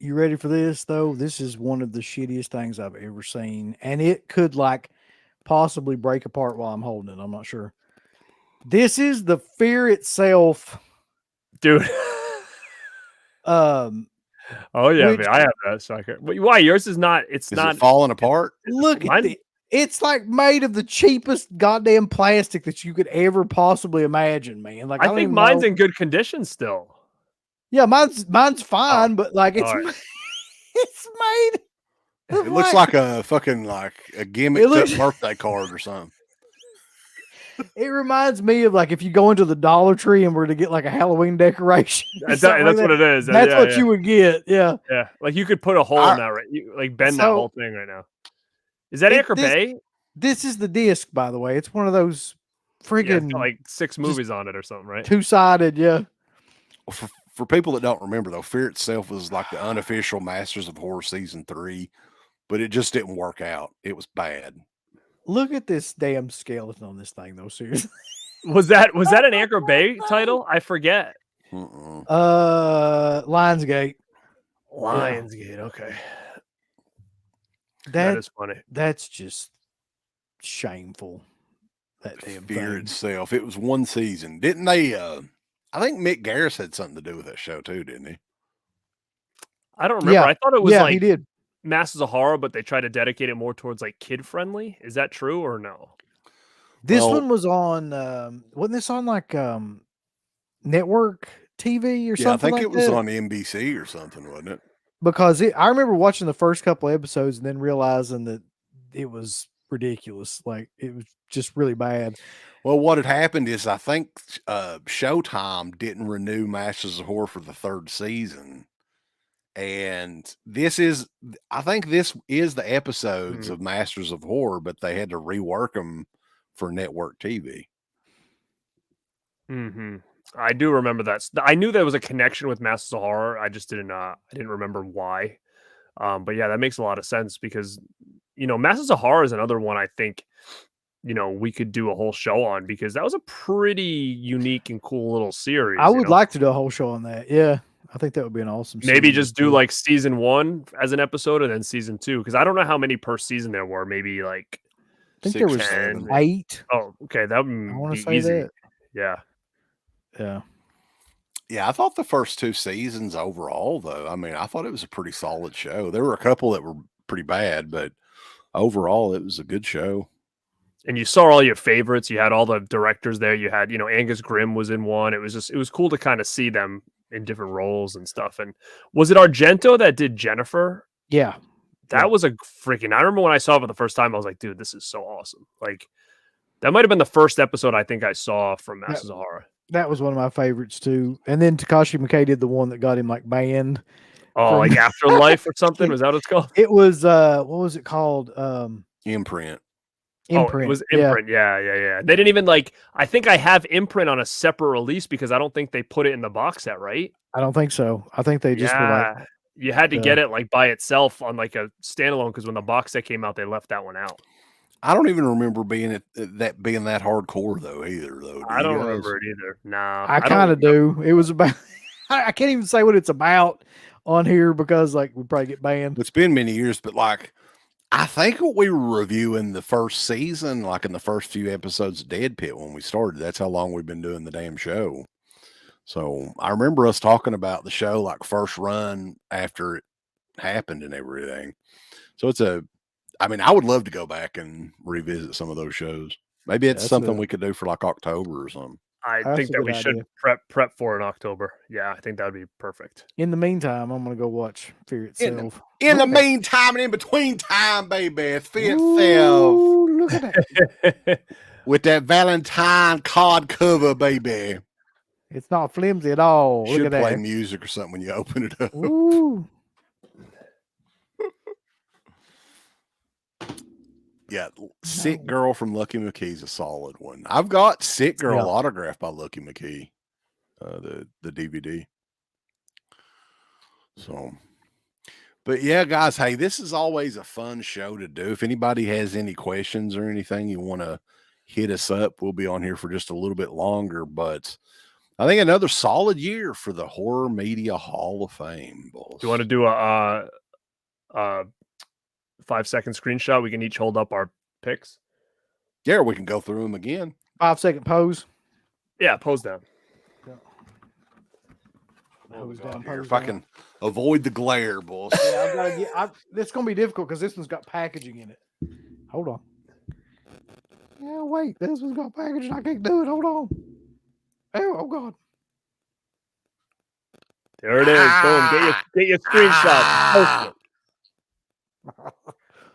F: You ready for this though? This is one of the shittiest things I've ever seen, and it could like possibly break apart while I'm holding it. I'm not sure. This is the Fear itself,
E: dude.
F: Oh
E: yeah, man, I have that sucker. Why yours is not? It's not
D: falling apart.
F: Look at it. It's like made of the cheapest goddamn plastic that you could ever possibly imagine, man. Like
E: I think mine's in good condition still.
F: Yeah, mine's fine, but like it's it's made.
D: It looks like a fucking like a gimmick birthday card or something.
F: It reminds me of like if you go into the Dollar Tree and were to get like a Halloween decoration.
E: That's what it is.
F: That's what you would get. Yeah.
E: Yeah. Like you could put a hole in that, right? You like bend that whole thing right now. Is that Anchor Bay?
F: This is the disc, by the way. It's one of those friggin'
E: like 6 movies on it or something, right?
F: 2-sided, yeah.
D: Well, for people that don't remember though, Fear itself was like the unofficial Masters of Horror season 3, but it just didn't work out. It was bad.
F: Look at this damn skeleton on this thing, though. Seriously,
E: was that an Anchor Bay title? I forget.
F: Lionsgate.
E: Lionsgate. Okay,
F: that
E: is funny.
F: That's just shameful. That damn
D: Fear
F: thing.
D: itself. It was one season, didn't they? I think Mick Garris had something to do with that show too, didn't he?
E: I don't remember. I thought it was like
F: he did.
E: Masters of Horror, but they try to dedicate it more towards like kid friendly. Is that true or no?
F: This one was on. Wasn't this on like network TV or something?
D: I think
F: like
D: it was
F: that?
D: on NBC or something, wasn't it?
F: Because I remember watching the first couple of episodes and then realizing that it was ridiculous. Like it was just really bad.
D: Well, what had happened is I think Showtime didn't renew Masters of Horror for the 3rd season. And I think this is the episodes of Masters of Horror, but they had to rework them for network TV.
E: I do remember that. I knew there was a connection with Masters of Horror. I just didn't. I didn't remember why. But yeah, that makes a lot of sense because Masters of Horror is another one I think we could do a whole show on because that was a pretty unique and cool little series.
F: I would like to do a whole show on that. Yeah, I think that would be an awesome.
E: Maybe
F: series
E: just do like season 1 as an episode and then season 2 because I don't know how many per season there were. Maybe like
F: I think
D: 6
F: there
D: or
F: was
D: 7.
F: 8.
E: Oh, okay, that
F: I want
E: would
F: to
E: be
F: say
E: easy.
F: that.
E: Yeah.
F: Yeah.
D: Yeah, I thought the first 2 seasons overall, though, I mean, I thought it was a pretty solid show. There were a couple that were pretty bad, but overall, it was a good show.
E: And you saw all your favorites. You had all the directors there. You had, Angus Grimm was in one. It was cool to kind of see them in different roles and stuff. And was it Argento that did Jennifer?
F: Yeah.
E: That was a freaking. I remember when I saw it for the first time, I was like, dude, this is so awesome. Like, that might have been the first episode I think I saw from Masters of Horror.
F: That was one of my favorites too. And then Takashi Miike did the one that got him like banned.
E: Oh, like Afterlife or something? Was that what it's called?
F: It was what was it called?
D: Imprint.
F: Imprint.
E: Oh, it was Imprint. Yeah. They didn't even I think I have Imprint on a separate release because I don't think they put it in the box set, right?
F: I don't think so. I think they just were like,
E: you had to get it like by itself on like a standalone because when the box set came out, they left that one out.
D: I don't even remember being that hardcore though either. Though
E: I don't remember it either. Nah,
F: I kind of do. It was about. I can't even say what it's about on here because like we probably get banned.
D: It's been many years, but like I think what we were reviewing the first season, like in the first few episodes of Dead Pit when we started. That's how long we've been doing the damn show. So I remember us talking about the show like first run after it happened and everything. So I mean, I would love to go back and revisit some of those shows. Maybe it's something we could do for like October or something.
E: I think that we should prep for in October. Yeah, I think that would be perfect.
F: In the meantime, I'm gonna go watch Fear Itself.
D: In the meantime and in between time, baby, Fear Itself.
F: Look at that.
D: With that Valentine card cover, baby.
F: It's not flimsy at all.
D: Should
F: Look at
D: play
F: that.
D: music or something when you open it up.
F: Ooh.
D: Yeah, Sick Girl from Lucky McKee is a solid one. I've got Sick Girl autographed by Lucky McKee, the DVD. So, but yeah, guys, hey, this is always a fun show to do. If anybody has any questions or anything you want to hit us up, we'll be on here for just a little bit longer. But I think another solid year for the Horror Media Hall of Fame, boys.
E: Do you want to do a 5-second screenshot? We can each hold up our picks.
D: Yeah, we can go through them again.
F: 5-second pose.
E: Yeah, pose down.
F: Pose down.
D: If I can avoid the glare, boys.
F: Yeah, I've got to get. It's gonna be difficult because this one's got packaging in it. Hold on. Yeah, wait. This one's got packaging. I can't do it. Hold on. Oh God.
E: There it is. Boom. Get your screenshot. Post it.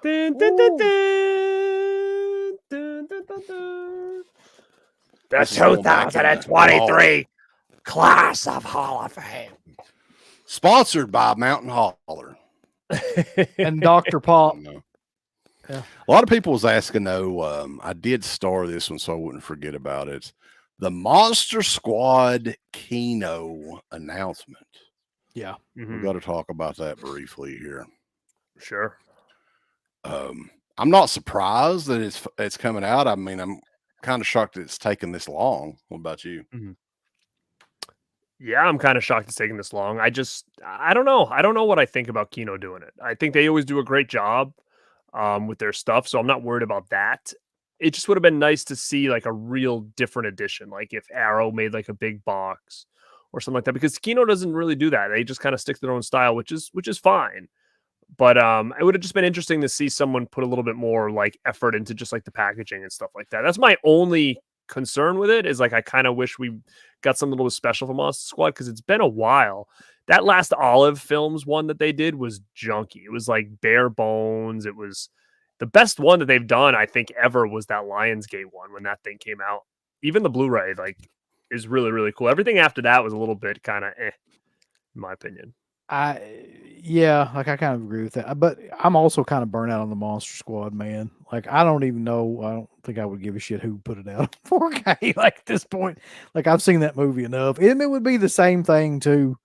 E: Dun, dun, dun, dun. Dun, dun, dun, dun. The 2023 class of Hall of Fame.
D: Sponsored by Mountain Holler.
F: And Dr. Pop.
D: Yeah. A lot of people was asking though, I did star this one so I wouldn't forget about it. The Monster Squad Kino announcement.
F: Yeah.
D: We've got to talk about that briefly here.
E: Sure.
D: I'm not surprised that it's coming out. I mean, I'm kind of shocked that it's taken this long. What about you?
E: Yeah, I'm kind of shocked it's taking this long. I don't know. I don't know what I think about Kino doing it. I think they always do a great job with their stuff, so I'm not worried about that. It just would have been nice to see like a real different edition, like if Arrow made like a big box or something like that, because Kino doesn't really do that. They just kind of stick to their own style, which is fine. But it would have just been interesting to see someone put a little bit more like effort into just like the packaging and stuff like that. That's my only concern with it, is like I kind of wish we got something a little special for Monster Squad because it's been a while. That last Olive Films one that they did was junky. It was like bare bones. It was the best one that they've done, I think, ever was that Lionsgate one when that thing came out. Even the Blu-ray like is really, really cool. Everything after that was a little bit kind of in my opinion.
F: Yeah, like I kind of agree with that. But I'm also kind of burnt out on the Monster Squad, man. Like I don't even know. I don't think I would give a shit who put it out on 4K. Like at this point, like I've seen that movie enough, and it would be the same thing too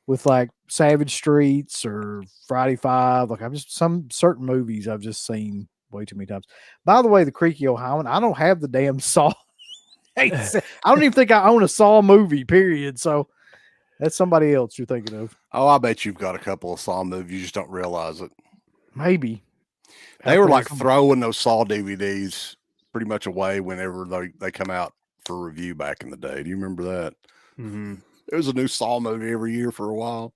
F: with like Savage Streets or Friday Five. Like I've just some certain movies I've just seen way too many times. By the way, the Creaky Ohioan, I don't have the damn Saw. I don't even think I own a Saw movie. Period. So. That's somebody else you're thinking of.
D: Oh, I bet you've got a couple of Saw movies. You just don't realize it.
F: Maybe.
D: They were like throwing those Saw DVDs pretty much away whenever they come out for review back in the day. Do you remember that?
E: Mm-hmm.
D: There was a new Saw movie every year for a while.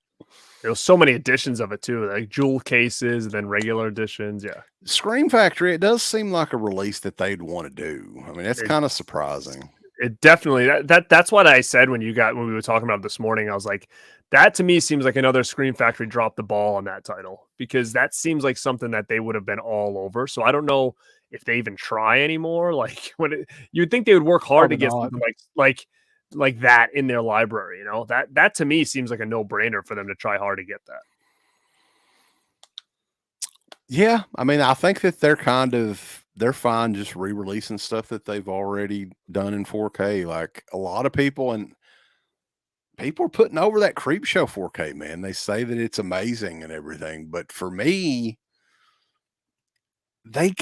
E: There was so many editions of it too, like jewel cases and then regular editions. Yeah.
D: Scream Factory, it does seem like a release that they'd want to do. I mean, that's kind of surprising.
E: It definitely that's what I said when we were talking about it this morning. I was like, that to me seems like another Scream Factory dropped the ball on that title, because that seems like something that they would have been all over. So I don't know if they even try anymore. Like you'd think they would work hard to get something like that in their library. You know, that to me seems like a no-brainer for them to try hard to get that.
D: Yeah, I mean, I think that they're fine just re-releasing stuff that they've already done in 4K. Like a lot of people are putting over that Creep Show 4K, man. They say that it's amazing and everything, but for me, they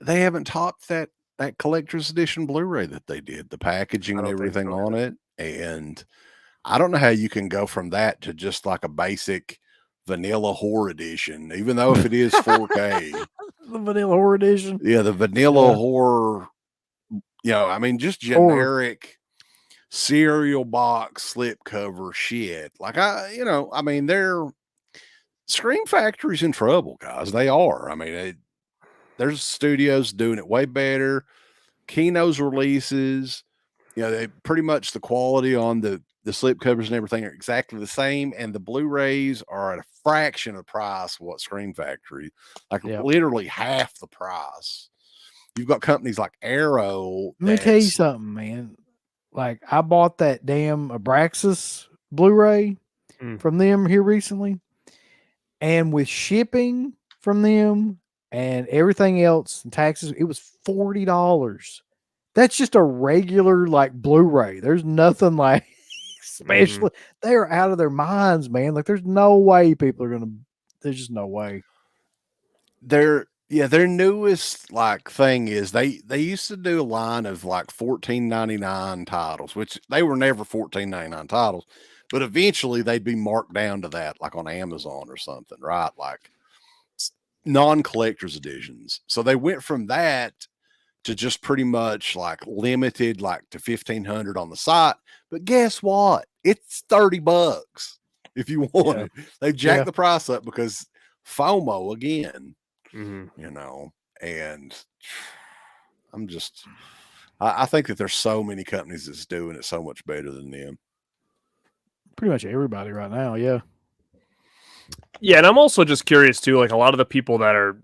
D: haven't topped that collector's edition Blu-ray that they did, the packaging and everything on it. And I don't know how you can go from that to just like a basic vanilla horror edition, even though if it is 4K.
F: The vanilla horror edition.
D: Yeah, the vanilla horror, I mean, just generic cereal box slipcover shit. Like I mean, Scream Factory's in trouble, guys. They are. I mean, there's studios doing it way better. Kino's releases, they pretty much the quality on the slipcovers and everything are exactly the same, and the Blu-rays are at a fraction of the price of what Scream Factory, literally half the price. You've got companies like Arrow.
F: Let me tell you something, man. Like I bought that damn Abraxas Blu-ray from them here recently, and with shipping from them and everything else and taxes, it was $40. That's just a regular like Blu-ray. There's nothing like special. They're out of their minds, man. Like there's no way people are there's just no way.
D: Their newest like thing is they used to do a line of like $14.99 titles, which they were never $14.99 titles, but eventually they'd be marked down to that, like on Amazon or something, right? Like non-collector's editions. So they went from that to just pretty much like limited, like to 1,500 on the site. But guess what? It's $30 if you want it. They jacked the price up because FOMO again, and I think that there's so many companies that's doing it so much better than them.
F: Pretty much everybody right now. Yeah.
E: Yeah. And I'm also just curious too, like a lot of the people that are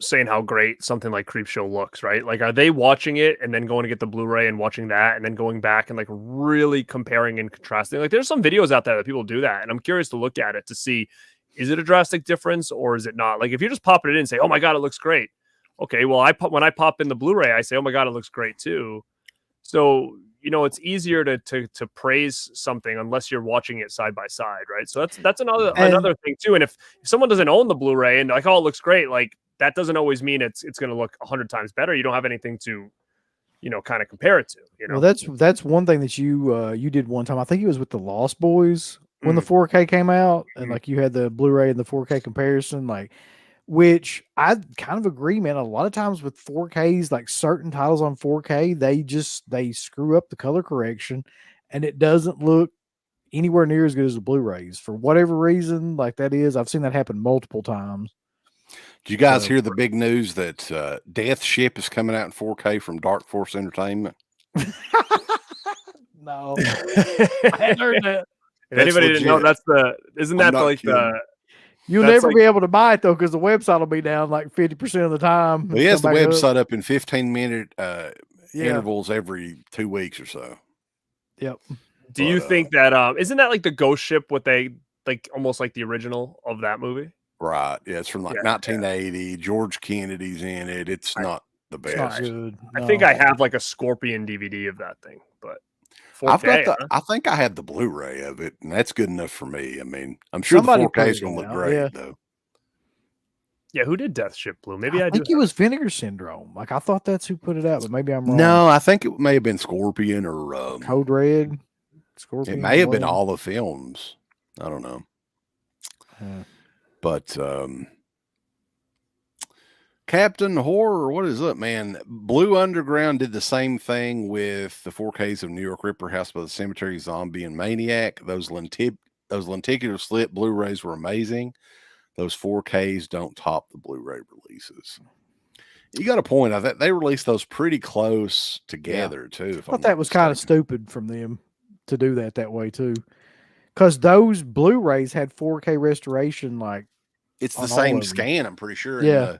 E: saying how great something like Creep Show looks, right? Like, are they watching it and then going to get the Blu-ray and watching that and then going back and like really comparing and contrasting? Like, there's some videos out there that people do that, and I'm curious to look at it to see, is it a drastic difference or is it not? Like, if you're just popping it in and say, "Oh my god, it looks great," okay, well, when I pop in the Blu-ray, I say, "Oh my god, it looks great too." So it's easier to praise something unless you're watching it side by side, right? So that's another thing too. And if someone doesn't own the Blu-ray and like, "Oh, it looks great," like, that doesn't always mean it's going to look 100 times better. You don't have anything to, kind of compare it to.
F: Well, that's one thing that you did one time. I think it was with the Lost Boys when the 4K came out, and like you had the Blu-ray and the 4K comparison, like, which I kind of agree, man. A lot of times with 4Ks, like certain titles on 4K, they screw up the color correction, and it doesn't look anywhere near as good as the Blu-rays for whatever reason. Like that is, I've seen that happen multiple times.
D: Did you guys hear the big news that Death Ship is coming out in 4K from Dark Force Entertainment?
F: No, I hadn't heard that.
E: If anybody didn't know,
F: you'll never be able to buy it though, because the website will be down like 50% of the time.
D: Well, he has the website up in 15-minute intervals every 2 weeks or so.
F: Yep.
E: Do you think that isn't that like the ghost ship what they like almost like the original of that movie.
D: Right. Yeah, it's from like
E: Yeah,
D: 1980. George Kennedy's in it. It's not the
F: It's not
D: best.
F: good.
E: I
F: no.
E: think I have like a Scorpion DVD of that thing, but 4K.
D: I've got the.
E: huh?
D: I think I had the Blu-ray of it, and that's good enough for me. I mean, I'm sure
F: Somebody
D: the 4K
F: put
D: is
F: it
D: going to look
F: out,
D: great
F: yeah.
D: though.
E: Yeah, who did Death Ship Blue? Maybe I,
F: I
E: do.
F: think it was Vinegar Syndrome. Like I thought that's who put it out, but maybe I'm wrong.
D: No, I think it may have been Scorpion or
F: Code Red,
D: it
F: Scorpion.
D: may have been
F: Blade.
D: all the films. I don't know, but Captain Horror, what is up, man? Blue Underground did the same thing with the 4Ks of New York Ripper, House by the Cemetery, Zombie, and Maniac. Those lenticular slit Blu-rays were amazing. Those 4Ks don't top the Blu-ray releases. You got a point. I think they released those pretty close together too.
F: I thought that was kind of stupid from them to do that way too, because those Blu-rays had 4K restoration. Like
D: it's the
F: on all
D: same
F: of them.
D: scan, I'm pretty sure.
F: Yeah.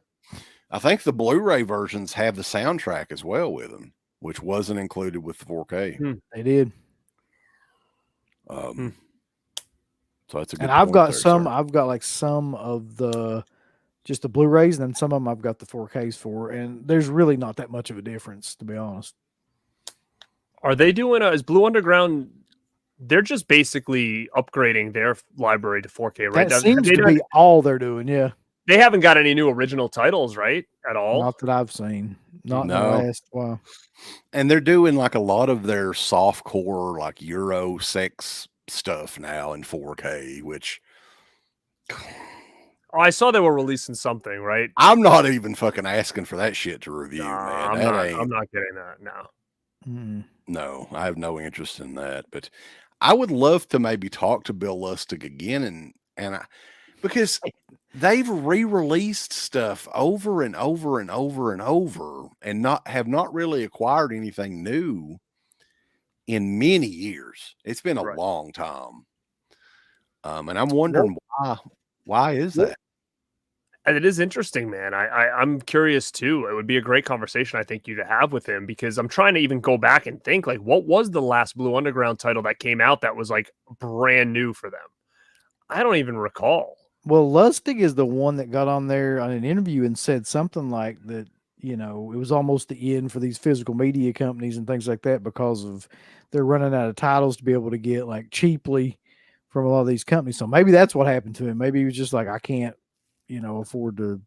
D: I think the Blu-ray versions have the soundtrack as well with them, which wasn't included with the 4K.
F: They did.
D: So that's a good
F: And I've
D: point
F: got
D: there,
F: some.
D: sir.
F: I've got like some of the just the Blu-rays, and then some of them I've got the 4Ks for, and there's really not that much of a difference, to be honest.
E: Are they doing is Blue Underground? They're just basically upgrading their library to 4K, right?
F: That seems to be all they're doing. Yeah,
E: They haven't got any new original titles, right? At all.
F: not that I've seen. Not in the
D: No.
F: last while.
D: And they're doing like a lot of their soft core, like Euro sex stuff now in 4K, which
E: Oh, I saw they were releasing something, right?
D: I'm not even fucking asking for that shit to review, man.
E: I'm
D: That
E: not.
D: ain't.
E: I'm not getting that. No.
F: Mm.
D: No, I have no interest in that. But I would love to maybe talk to Bill Lustig again, because they've re-released stuff over and over and over and over, and have not really acquired anything new in many years. It's been a
E: Right.
D: long time, and I'm wondering why is that?
E: And it is interesting, man. I'm curious too. It would be a great conversation, I think, you to have with him, because I'm trying to even go back and think, like, what was the last Blue Underground title that came out that was like brand new for them? I don't even recall.
F: Well, Lustig is the one that got on there on an interview and said something like that. You know, it was almost the end for these physical media companies and things like that because of they're running out of titles to be able to get like cheaply from a lot of these companies. So maybe that's what happened to him. Maybe he was just like, I can't, afford to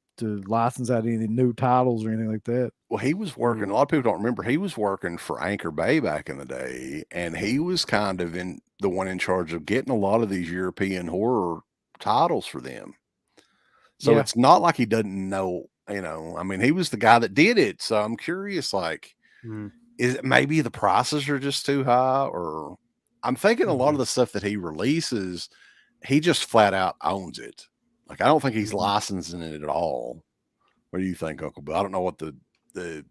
F: license out any new titles or anything like that.
D: Well, he was working. A lot of people don't remember. He was working for Anchor Bay back in the day, and he was kind of the one in charge of getting a lot of these European horror titles for them. So
F: Yeah.
D: it's not like he doesn't know. I mean, he was the guy that did it. So I'm curious, like, is it maybe the prices are just too high, or I'm thinking a lot of the stuff that he releases, he just flat out owns it. Like, I don't think he's licensing it at all. What do you think, Uncle Bill? I don't know what the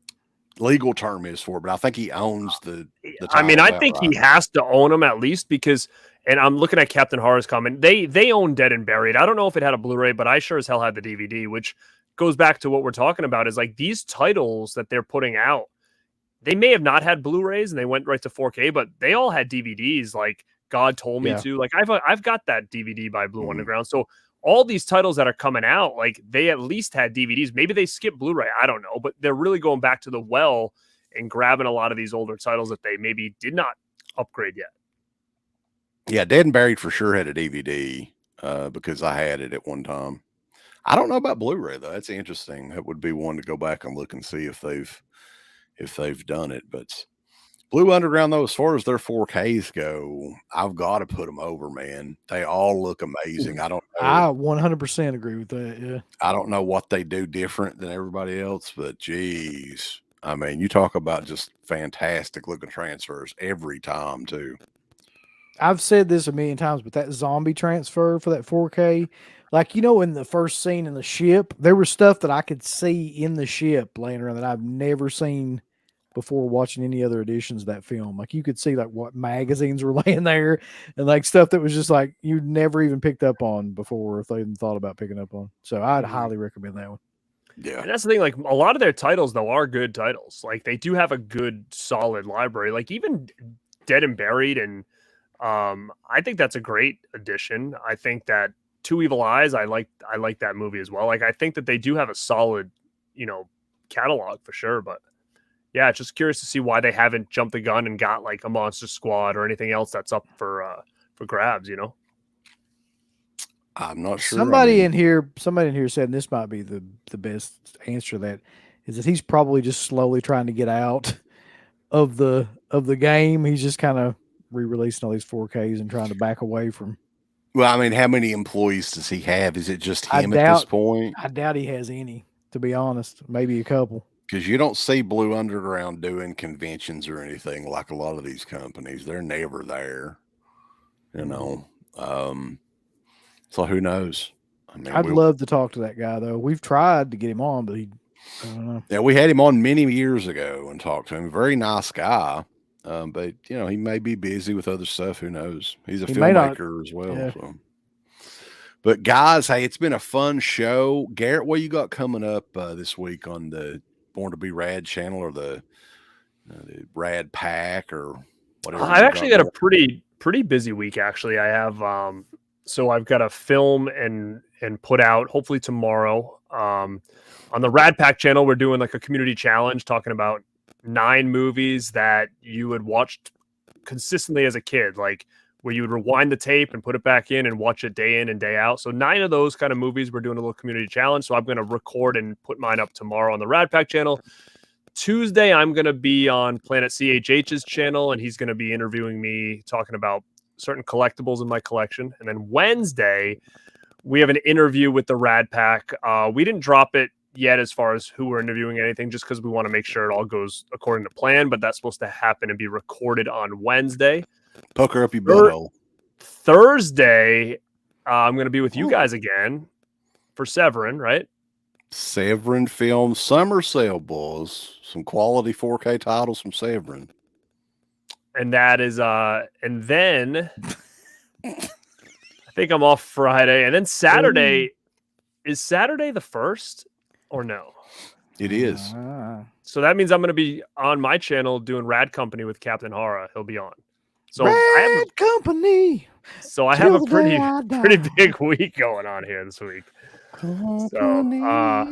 D: legal term is for it, but I think he owns the
E: I mean, I
D: title
E: think he
D: outright.
E: has to own them at least, because, and I'm looking at Captain Horror's comment. They own Dead and Buried. I don't know if it had a Blu-ray, but I sure as hell had the DVD, which goes back to what we're talking about, is like these titles that they're putting out, they may have not had Blu-rays and they went right to 4K, but they all had DVDs. Like God Told Me To. Like I've got that DVD by Blue Underground. So all these titles that are coming out, like they at least had DVDs. Maybe they skipped Blu-ray. I don't know, but they're really going back to the well and grabbing a lot of these older titles that they maybe did not upgrade yet.
D: Yeah, Dead and Buried for sure had a DVD because I had it at one time. I don't know about Blu-ray though. That's interesting. That would be one to go back and look and see if they've done it. But Blue Underground though, as far as their 4Ks go, I've got to put them over, man. They all look amazing. I
F: 100% agree with that. Yeah.
D: I don't know what they do different than everybody else, but geez, I mean, you talk about just fantastic looking transfers every time too.
F: I've said this a million times, but that zombie transfer for that 4K, like, in the first scene in the ship, there was stuff that I could see in the ship laying around that I've never seen before watching any other editions of that film. Like, you could see like what magazines were laying there and like stuff that was just like you'd never even picked up on before if they even thought about picking up on. So I'd highly recommend that one.
D: Yeah.
E: And that's the thing, like a lot of their titles though are good titles. Like they do have a good solid library. Like even Dead and Buried and I think that's a great addition. I think that Two Evil Eyes, I like that movie as well. Like, I think that they do have a solid, catalog for sure. But yeah, just curious to see why they haven't jumped the gun and got like a Monster Squad or anything else that's up for grabs.
D: I'm not sure.
F: Somebody in here said, and this might be the best answer to that, is that he's probably just slowly trying to get out of the game. He's just kind of re-releasing all these 4Ks and trying to back away from.
D: Well, I mean, how many employees does he have? Is it just
F: I
D: him at this point?
F: I doubt he has any, to be honest. Maybe a couple.
D: Because you don't see Blue Underground doing conventions or anything like a lot of these companies. They're never there, So who knows? I mean,
F: I'd love to talk to that guy, though. We've tried to get him on, but I don't know.
D: Yeah, we had him on many years ago and talked to him. Very nice guy. But he may be busy with other stuff. Who knows? He's a filmmaker as well.
F: Yeah.
D: So. But guys, hey, it's been a fun show. Garrett, what you got coming up this week on the Born2BeRad channel or the Rad Pack or whatever?
E: I've actually got a pretty busy week. Actually, I have so I've got a film and put out hopefully tomorrow. On the Rad Pack channel, we're doing like a community challenge talking about 9 movies that you had watched consistently as a kid, like where you would rewind the tape and put it back in and watch it day in and day out. So 9 of those kind of movies, we're doing a little community challenge. So I'm going to record and put mine up tomorrow on the Rad Pack channel. Tuesday, I'm going to be on Planet CHH's channel, and he's going to be interviewing me, talking about certain collectibles in my collection. And then Wednesday, we have an interview with the Rad Pack. We didn't drop it yet as far as who we're interviewing, anything, just because we want to make sure it all goes according to plan. But that's supposed to happen and be recorded on Wednesday.
D: Pucker up your butthole.
E: Thursday, I'm going to be with you guys again for Severin, right?
D: Severin Film Summer Sale, boys. Some quality 4K titles from Severin.
E: And that is, and then I think I'm off Friday. And then Saturday, is Saturday the 1st or no?
D: It is.
E: So that means I'm going to be on my channel doing Rad Company with Captain Hara. He'll be on. So
F: Rad Company.
E: So I have a pretty big week going on here this week. So,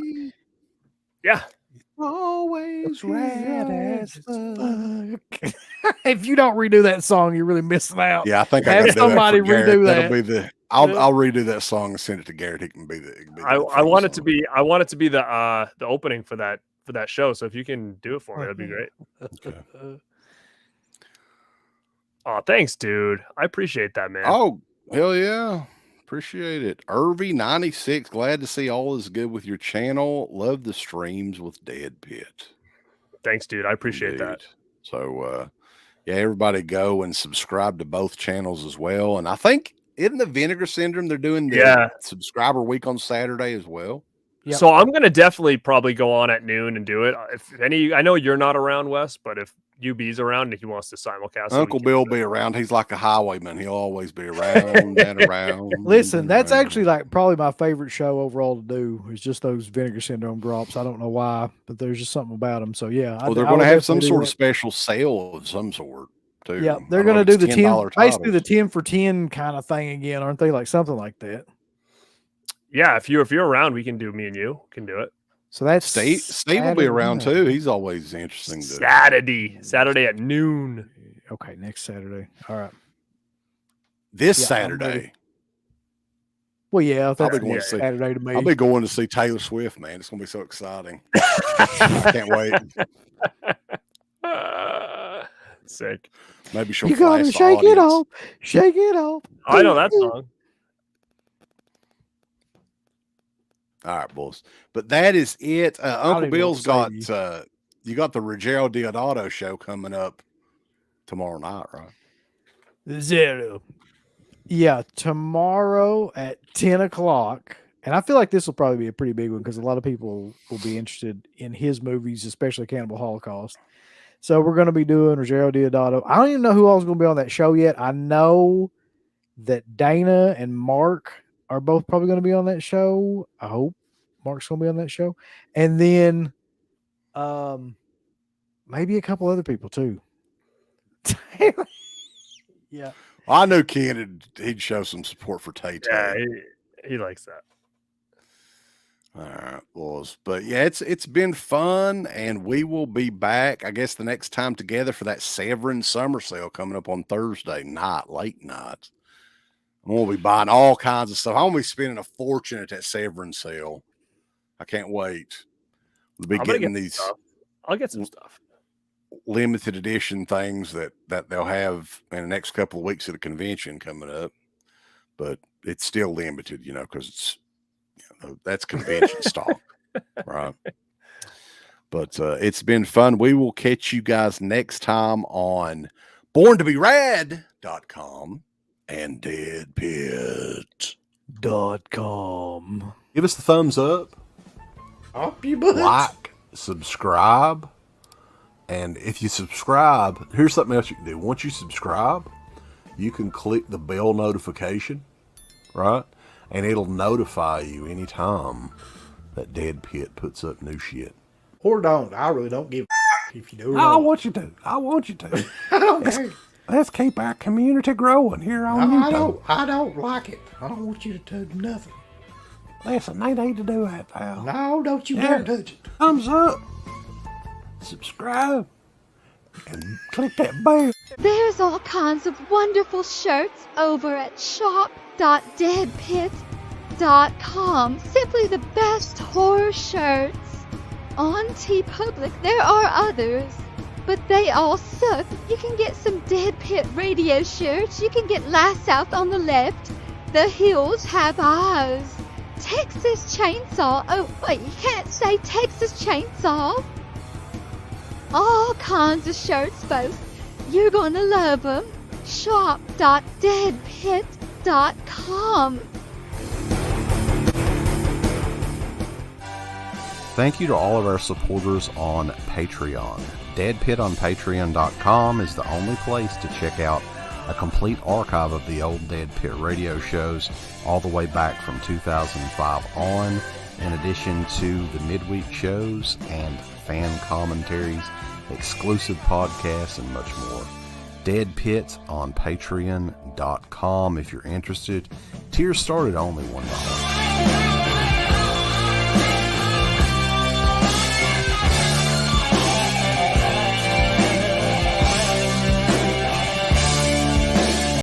E: yeah.
F: Always rad as fuck. If you don't redo that song, you're really missing out.
D: Yeah, I think
F: Have somebody redo that.
D: That'll be the. I'll redo that song and send it to Garrett. He can be the.
E: I want it to be. I want it to be the opening for that show. So if you can do it for me, that'd be great.
D: Okay.
E: Oh, thanks, dude. I appreciate that, man.
D: Oh, hell yeah. Appreciate it. Irvy96, glad to see all is good with your channel. Love the streams with Dead Pit.
E: Thanks, dude. I appreciate
D: Indeed.
E: that.
D: So, yeah, everybody go and subscribe to both channels as well. And I think in the Vinegar Syndrome, they're doing the subscriber week on Saturday as well.
F: Yep.
E: So I'm going to definitely probably go on at noon and do it. If any, I know you're not around, Wes, but if UB's around and he wants to simulcast,
D: Uncle Bill will be around. He's like a highwayman. He'll always be around and around.
F: Listen, that's actually like probably my favorite show overall to do is just those Vinegar Syndrome drops. I don't know why, but there's just something about them. So yeah,
D: well, they're going to have some sort of special sale of some sort too.
F: Yeah, they're going to do the 10, basically the 10 for 10 kind of thing again, aren't they? Like something like that.
E: Yeah, if you're around, we can do. Me and you can do it.
F: So that's
D: Steve will be around too. He's always interesting.
E: Saturday at noon.
F: Okay, next Saturday. All right.
D: This Saturday.
F: Well, yeah, that's Saturday to me.
D: I'll be going to see Taylor Swift, man. It's going to be so exciting. I can't wait.
E: Sick.
D: Maybe she'll.
F: You gotta shake it off. Shake it off.
E: I know that song.
D: All right, boys. But that is it. Uncle Bill's got you got the Rogero Diodato show coming up tomorrow night, right?
F: Zero. Yeah, tomorrow at 10 o'clock. And I feel like this will probably be a pretty big one because a lot of people will be interested in his movies, especially Cannibal Holocaust. So we're going to be doing Rogero Diodato. I don't even know who else is going to be on that show yet. I know that Dana and Mark are both probably going to be on that show. I hope Mark's going to be on that show. And then maybe a couple other people too. Yeah.
D: I knew Ken he'd show some support for Tay.
E: Yeah, he likes that.
D: All right, boys. But yeah, it's been fun, and we will be back, I guess, the next time together for that Severin summer sale coming up on Thursday night, late night. I'm gonna be buying all kinds of stuff. I'm gonna be spending a fortune at that Severin sale. I can't wait. We'll be getting these
E: stuff. I'll get some stuff.
D: Limited edition things that they'll have in the next couple of weeks at a convention coming up, but it's still limited, because it's that's convention stock, right? But it's been fun. We will catch you guys next time on Born2BeRad.com and
F: .com.
D: Give us the thumbs up,
F: Up your butt.
D: like, subscribe, and if you subscribe, here's something else you can do. Once you subscribe, you can click the bell notification, right? And it'll notify you anytime that Dead Pit puts up new shit.
F: Or don't. I really don't give a if you do or
D: I
F: not.
D: want you to. I want you to.
F: I don't care.
D: Let's keep our community growing here on
F: No,
D: YouTube.
F: I don't like it. I don't want you to do nothing.
D: Listen, they need to do that, pal.
F: No, don't you
D: Yeah.
F: dare touch it.
D: Thumbs up, subscribe, and click that bell.
A: There's all kinds of wonderful shirts over at shop.deadpit.com. Simply the best horror shirts. On TeePublic, there are others, but they all suck. You can get some Dead Pit radio shirts. You can get Last South on the Left. The Hills Have Eyes. Texas Chainsaw. Oh, wait, you can't say Texas Chainsaw. All kinds of shirts, folks. You're gonna love them. Shop.deadpit.com.
G: Thank you to all of our supporters on Patreon. Dead Pit on Patreon.com is the only place to check out a complete archive of the old Dead Pit radio shows all the way back from 2005 on, in addition to the midweek shows and fan commentaries, exclusive podcasts, and much more. Dead Pit on Patreon.com if you're interested. Tiers start at only $1.